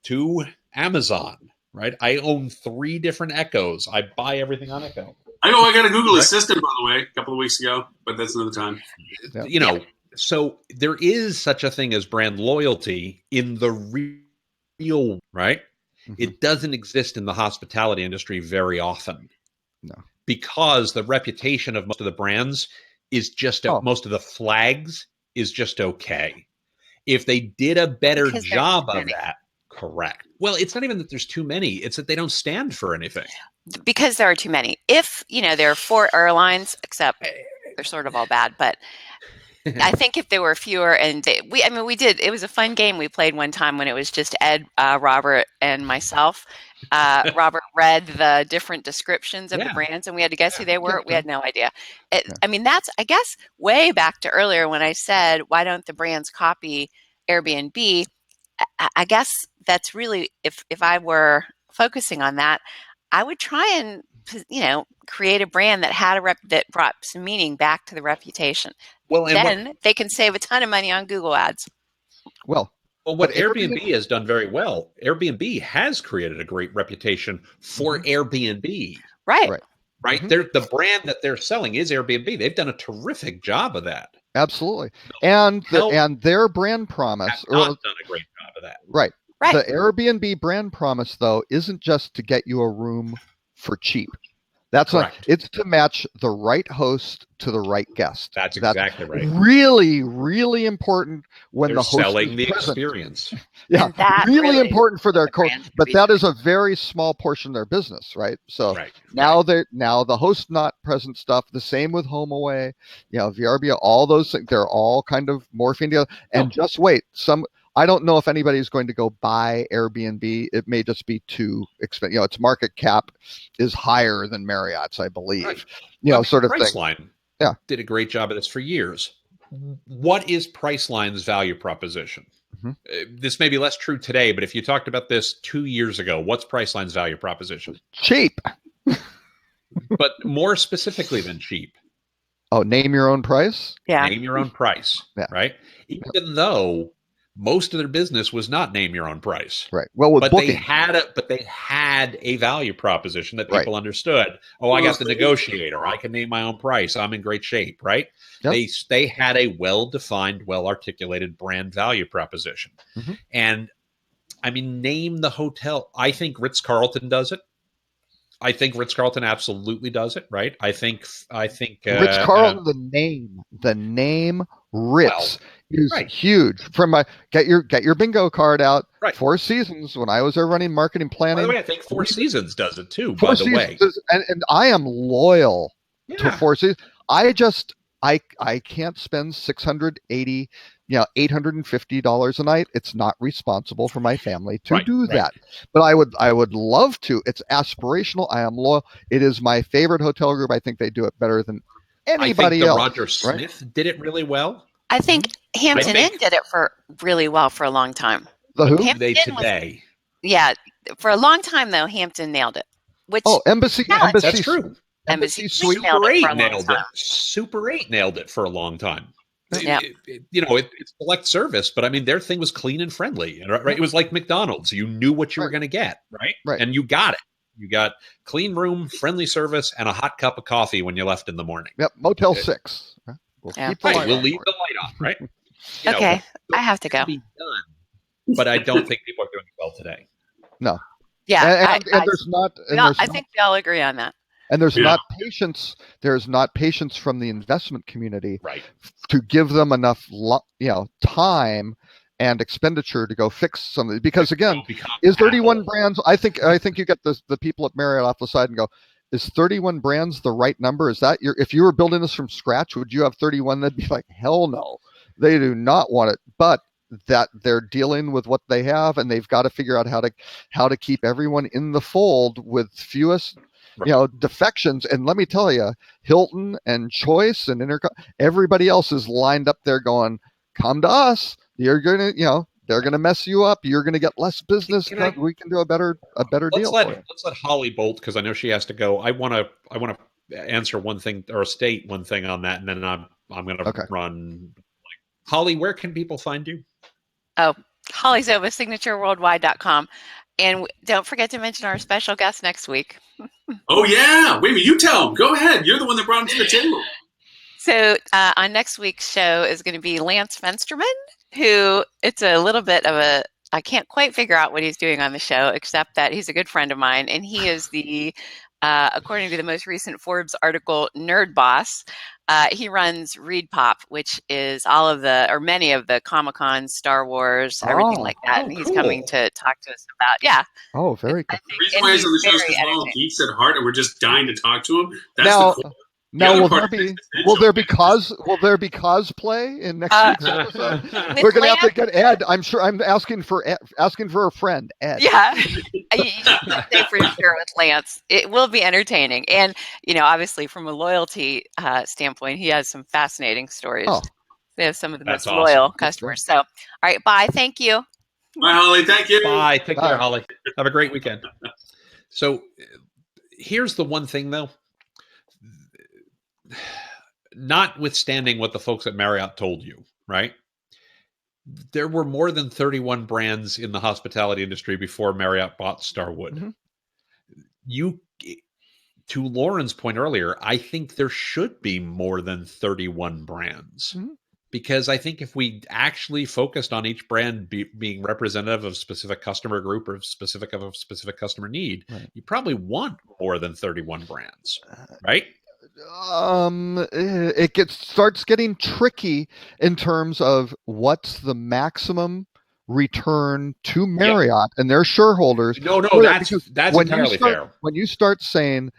to Amazon. Right. I own 3 different Echoes. I buy everything on Echo. I know I got a Google Assistant, by the way, a couple of weeks ago, but that's another time. So there is such a thing as brand loyalty in the real, right? It doesn't exist in the hospitality industry very often. No. Because the reputation of most of the brands is just, most of the flags is just okay. If they did a better job of that, correct. Well, it's not even that there's too many. It's that they don't stand for anything. Because there are too many. If, there are 4 airlines, except they're sort of all bad, but I think if there were fewer, and we did, it was a fun game we played one time when it was just Ed, Robert, and myself. Robert read the different descriptions of the brands, and we had to guess who they were. We had no idea. That's, I guess, way back to earlier when I said, why don't the brands copy Airbnb? I guess that's really, if I were focusing on that, I would try and, create a brand that had that brought some meaning back to the reputation. Well, then they can save a ton of money on Google ads. What Airbnb has done very well, Airbnb has created a great reputation for Airbnb. Right. They're, the brand that they're selling is Airbnb. They've done a terrific job of that. Absolutely. And their brand promise. Not done a great job of that. Right. The Airbnb brand promise, though, isn't just to get you a room for cheap. That's correct. It's to match the right host to the right guest. That's exactly right. Really, really important when they're the host selling is the present. experience. Yeah, really important for their coach, but that is a very small portion of their business, right? So now the host not present stuff. The same with HomeAway, VRBO, all those things. They're all kind of morphing together. And just wait, I don't know if anybody's going to go buy Airbnb. It may just be too expensive. Its market cap is higher than Marriott's, I believe. Sort of thing. Priceline did a great job of this for years. What is Priceline's value proposition? This may be less true today, but if you talked about this 2 years ago, what's Priceline's value proposition? Cheap. But more specifically than cheap. Oh, name your own price? Yeah. Name your own price, right? Even though most of their business was not name your own price. Right. Well, they had a value proposition that people understood. Oh, I got the negotiator. I can name my own price. I'm in great shape, right? Yep. They had a well-defined, well-articulated brand value proposition. And name the hotel. I think Ritz-Carlton does it. I think Ritz-Carlton absolutely does it, right? I think Ritz-Carlton, the name Ritz is Right. huge. From my get your bingo card out. Right. Four Seasons, when I was there running marketing By planning. the way, I think Four Seasons does it too. Four By the Seasons way, and I am loyal to yeah, Four Seasons. I can't spend $680, $850 a night. It's not responsible for my family to Right, do right. that. But I would love to. It's aspirational. I am loyal. It is my favorite hotel group. I think they do it better than I think anybody the else. Roger right? Smith did it really well. I think Hampton think- Inn did it for really well for a long time. The who? Hampton They Inn was, today. yeah, for a long time though, Hampton nailed it. Which Oh, Embassy. Yeah, Embassy. That's true. Embassy Suite. Suite nailed Super it for 8 a long nailed time. it. Super 8 nailed it for a long time. Yeah. It's select service, but I mean, their thing was clean and friendly. Right? It was like McDonald's. You knew what you were going to get, right? Right. And you got it. You got clean room, friendly service, and a hot cup of coffee when you left in the morning. Yep. Motel 6. We'll Yeah. keep the Right. light We'll on leave for the it. light on, right? Okay, I have to It can go. be done, but I don't think people are doing it well today. Yeah, And there's not. And there's I not, think we all agree on that. and there's Yeah. not patience. There's not patience from the investment community Right. to give them enough, time and expenditure to go fix something. Because again, is 31 brands? I think you get the people at Marriott off the side and go, is 31 brands the right number? Is that if you were building this from scratch, would you have 31? They'd be like, hell no, they do not want it. But that they're dealing with what they have, and they've got to figure out how to keep everyone in the fold with fewest defections. And let me tell you, Hilton and Choice and everybody else is lined up there going, come to us. You're gonna, they're gonna mess you up. You're gonna get less business. We can do a better deal for you. Let's let Holly bolt, because I know she has to go. I want to answer one thing or state one thing on that, and then I'm going to run. Holly, where can people find you? Oh, Holly Zoba, signatureworldwide.com. And don't forget to mention our special guest next week. Oh, yeah. Wait a minute. You tell them. Go ahead. You're the one that brought him to the table. So on next week's show is going to be Lance Fensterman, who it's a little bit of I can't quite figure out what he's doing on the show, except that he's a good friend of mine. And he is according to the most recent Forbes article, nerd boss. He runs Read Pop, which is many of the Comic-Con, Star Wars, everything like that. And he's coming to talk to us about, Oh, very cool. The reason why he's on the show is because we're all geeks at heart and we're just dying to talk to him. That's Now, the cool. Now, will there be cosplay in next week's episode? We're going to have to get Ed. I'm sure. I'm asking for a friend, Ed. Yeah, you can say for sure with Lance, it will be entertaining, and obviously from a loyalty standpoint, he has some fascinating stories. Oh. They have some of the most awesome. loyal customers. So, all right, bye. Thank you. Bye, Holly. Thank you. Bye. Take care, Holly. Have a great weekend. So, here's the one thing, though. Notwithstanding what the folks at Marriott told you, right? There were more than 31 brands in the hospitality industry before Marriott bought Starwood. Mm-hmm. To Loren's point earlier, I think there should be more than 31 brands. Mm-hmm. Because I think if we actually focused on each brand being representative of a specific customer group or specific customer need, you probably want more than 31 brands, right? It starts getting tricky in terms of what's the maximum return to Marriott and their shareholders. No, that's entirely fair. When you start saying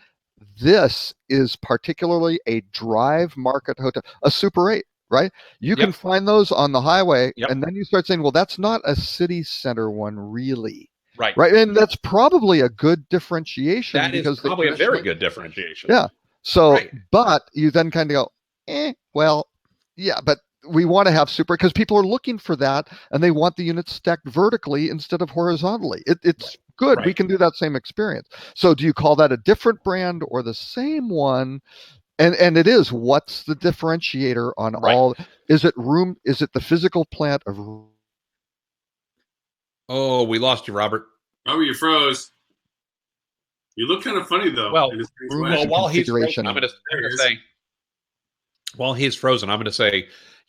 this is particularly a drive market hotel, a Super 8, right? You can find those on the highway, and then you start saying, well, that's not a city center one, really. Right. And that's probably a good differentiation. That is probably a very good differentiation. Yeah. So, but you then kind of go, well, yeah, but we want to have super, because people are looking for that, and they want the units stacked vertically instead of horizontally. It's good. We can do that same experience. So do you call that a different brand or the same one? And it is, what's the differentiator on all? Is it the physical plant of? Oh, we lost you, Robert. Oh, you froze. You look kind of funny though. Well, while he's frozen, I'm going to say,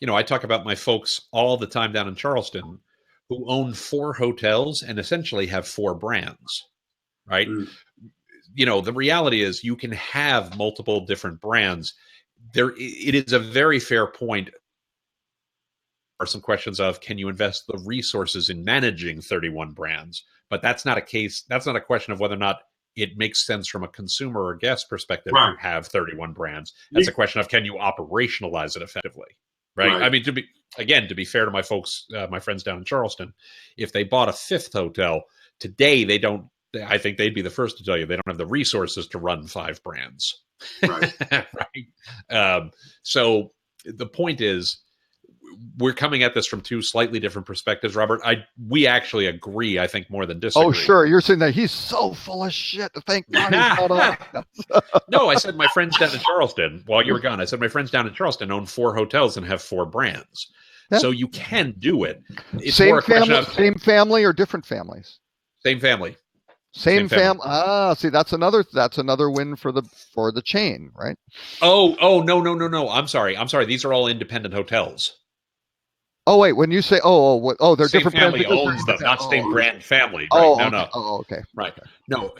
I talk about my folks all the time down in Charleston who own 4 hotels and essentially have 4 brands, right? Mm. The reality is you can have multiple different brands. It is a very fair point are some questions of, can you invest the resources in managing 31 brands? But that's not a case. That's not a question of whether or not it makes sense from a consumer or guest perspective Right. to have 31 brands. That's a question of, can you operationalize it effectively? Right. I mean, to be fair to my folks, my friends down in Charleston, if they bought a fifth hotel today, they don't. I think they'd be the first to tell you they don't have the resources to run 5 brands. Right. Right. So the point is, we're coming at this from 2 slightly different perspectives, Robert. We actually agree, I think, more than disagree. Oh, sure. You're saying that he's so full of shit. Thank God he's not on. No, I said my friends down in Charleston, while you were gone, I said my friends down in Charleston own 4 hotels and have 4 brands. Yeah. So you can do it. It's same more a family, question of same family or different families? Same family. Same family. See, that's another win for the chain, right? Oh, no. I'm sorry. These are all independent hotels. Oh wait, when you say they're same different family brands owns them, not same brand family. Right? No. Oh, okay. Right. No,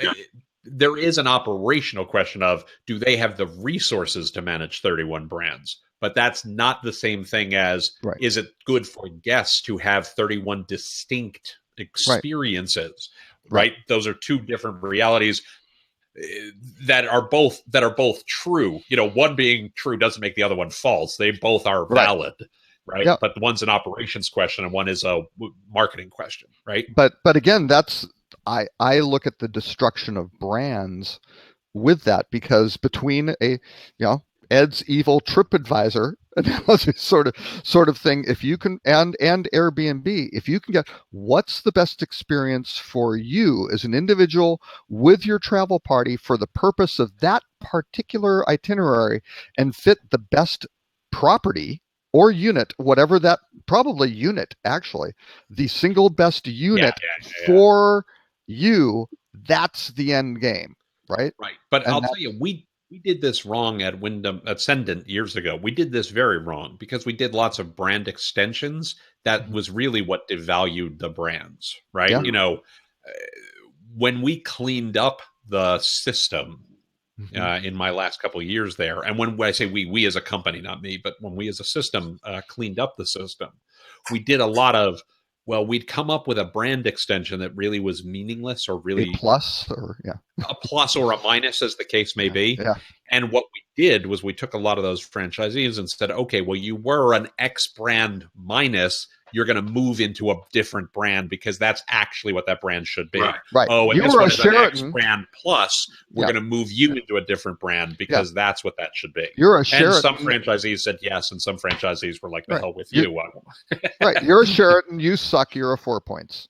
there is an operational question of, do they have the resources to manage 31 brands? But that's not the same thing as, is it good for guests to have 31 distinct experiences? Right. Those are 2 different realities that are both true. One being true doesn't make the other one false. They both are valid. Right. Yep. But one's an operations question and one is a marketing question. Right. But again, I look at the destruction of brands with that, because between Ed's evil TripAdvisor analogy sort of thing, if you can, and Airbnb, if you can get what's the best experience for you as an individual with your travel party for the purpose of that particular itinerary, and fit the best property or unit, whatever that, probably unit, actually, the single best unit for you, that's the end game, right? Right. But I'll tell you, we did this wrong at Wyndham Ascendant years ago. We did this very wrong because we did lots of brand extensions. That was really what devalued the brands, right? Yeah. When we cleaned up the system, in my last couple of years there. And when I say we as a company, not me, but when we as a system cleaned up the system, we did a lot of, we'd come up with a brand extension that really was meaningless, or really a plus or a minus, as the case may be. Yeah. And what we did was we took a lot of those franchisees and said, okay, well, you were an X brand minus, you're going to move into a different brand because that's actually what that brand should be. Right. Oh, and you this were one a is an X Sheraton brand plus. We're going to move you into a different brand because that's what that should be. You're a Sheraton. And some franchisees said yes, and some franchisees were like, the hell with you. Right. You're a Sheraton. You suck. You're a 4 points.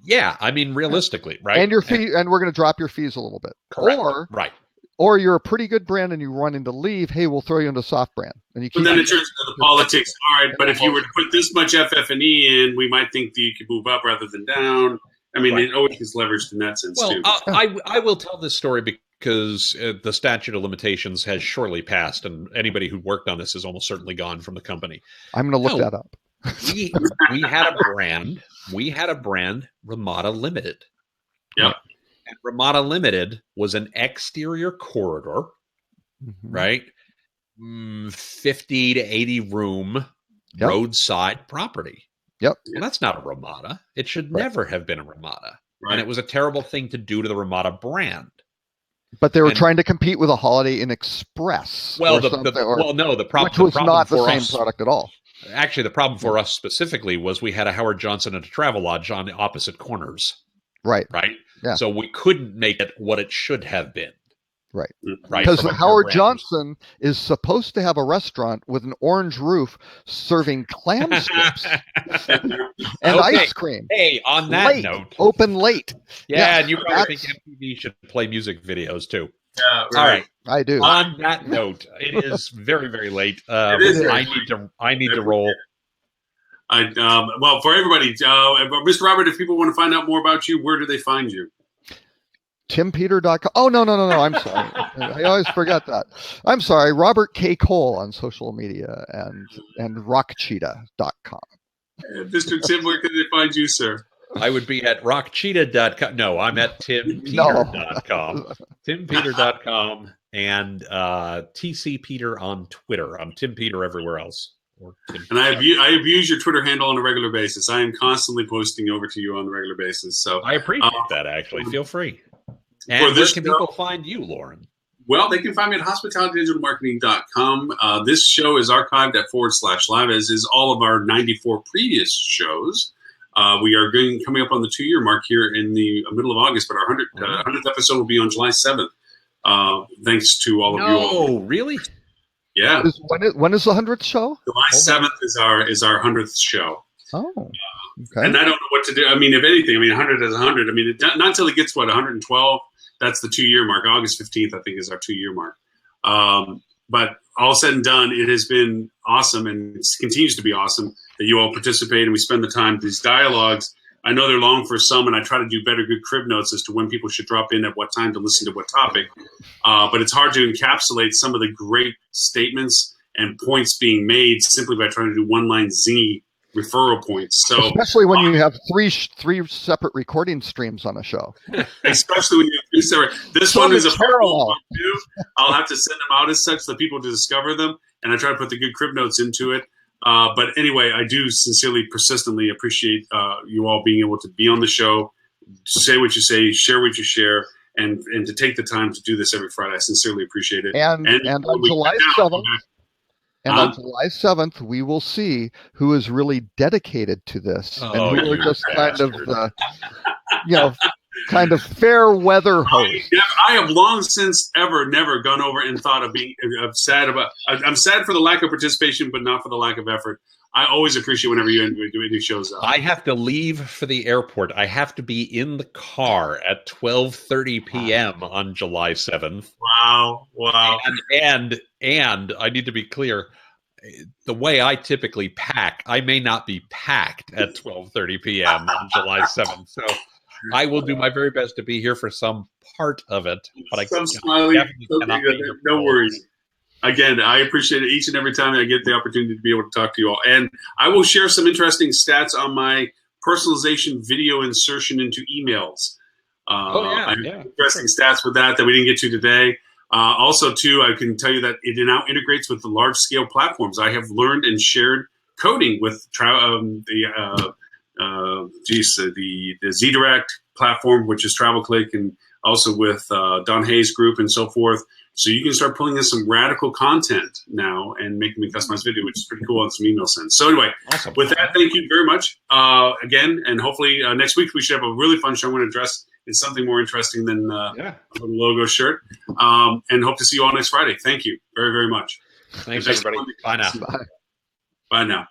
Yeah. I mean, realistically, right? And your fee, and we're going to drop your fees a little bit. Correct. Or you're a pretty good brand and you run into leave. Hey, we'll throw you into soft brand. And you keep. But then it turns into the politics. All right, but if you were to put this much FF&E in, we might think that you could move up rather than down. I mean, it always is leveraged in that sense too. I will tell this story because the statute of limitations has surely passed, and anybody who worked on this is almost certainly gone from the company. I'm going to look that up. we had a brand. We had a brand, Ramada Limited. Yeah. And Ramada Limited was an exterior corridor, right? 50 to 80 room roadside property. Yep. Well, that's not a Ramada. It should never have been a Ramada. Right. And it was a terrible thing to do to the Ramada brand. But they were trying to compete with a Holiday Inn Express. Well, the problem, which was not the same product at all. Actually, the problem for us specifically was we had a Howard Johnson and a Travelodge on the opposite corners. Right. Yeah. So we couldn't make it what it should have been. Right. Right. Because Howard Johnson is supposed to have a restaurant with an orange roof serving clam strips and ice cream. Hey, on that note. Open late. Yeah, and you probably think MTV should play music videos too. Yeah, right. All right. I do. On that note, it is very, very late. I need to roll. Well, for everybody, Mr. Robert, if people want to find out more about you, where do they find you? TimPeter.com. Oh, no. I'm sorry. I always forget that. I'm sorry. Robert K. Cole on social media and rockcheetah.com. Mr. Tim, where can they find you, sir? I would be at rockcheetah.com. No, I'm at timpeter.com. timpeter.com and TC Peter on Twitter. I'm Tim Peter everywhere else. And I abuse your Twitter handle on a regular basis. I am constantly posting over to you on a regular basis. So I appreciate that, actually. Feel free. And where can people find you, Loren? Well, they can find me at hospitalitydigitalmarketing.com. This show is archived at /live, as is all of our 94 previous shows. We are coming up on the 2-year mark here in the middle of August, but our 100th episode will be on July 7th. Thanks to all of you all. Oh, really? Yeah. When is the 100th show? July 7th is our 100th show. Oh, okay. And I don't know what to do. I mean, if anything, 100 is 100. I mean, not until it gets, 112? That's the 2-year mark. August 15th, I think, is our 2-year mark. But all said and done, it has been awesome, and it continues to be awesome that you all participate and we spend the time. These dialogues, I know they're long for some, and I try to do better good crib notes as to when people should drop in at what time to listen to what topic. But it's hard to encapsulate some of the great statements and points being made simply by trying to do one-line zingy referral points. So especially when you have three separate recording streams on a show. Especially when you have 3 separate. This So one is a parallel. I'll have to send them out as such that people to discover them, and I try to put the good crib notes into it. But anyway, I do sincerely, persistently appreciate you all being able to be on the show, say what you say, share what you share, and to take the time to do this every Friday. I sincerely appreciate it. And on July 7th, on July 7th, we will see who is really dedicated to this and who are just kind of the, kind of fair weather host. I have long since never gone over and thought of being sad about. I'm sad for the lack of participation, but not for the lack of effort. I always appreciate whenever you do any shows up. I have to leave for the airport. I have to be in the car at 12:30 p.m. on July 7th. Wow. And I need to be clear. The way I typically pack, I may not be packed at 12:30 p.m. on July 7th. So I will do my very best to be here for some part of it. But I'm smiling. No worries. Again, I appreciate it each and every time I get the opportunity to be able to talk to you all. And I will share some interesting stats on my personalization video insertion into emails. Interesting stats with that we didn't get to today. Also, too, I can tell you that it now integrates with the large-scale platforms. I have learned and shared coding with the ZDirect platform, which is TravelClick, and also with Don Hayes Group and so forth. So you can start pulling in some radical content now and making me customized video, which is pretty cool, and some email sends. So anyway, awesome. With that, thank you very much again, and hopefully next week we should have a really fun show. I'm going to dress in something more interesting than a little logo shirt, and hope to see you all next Friday. Thank you very, very much. Thanks, everybody. Bye now. Bye. Bye now.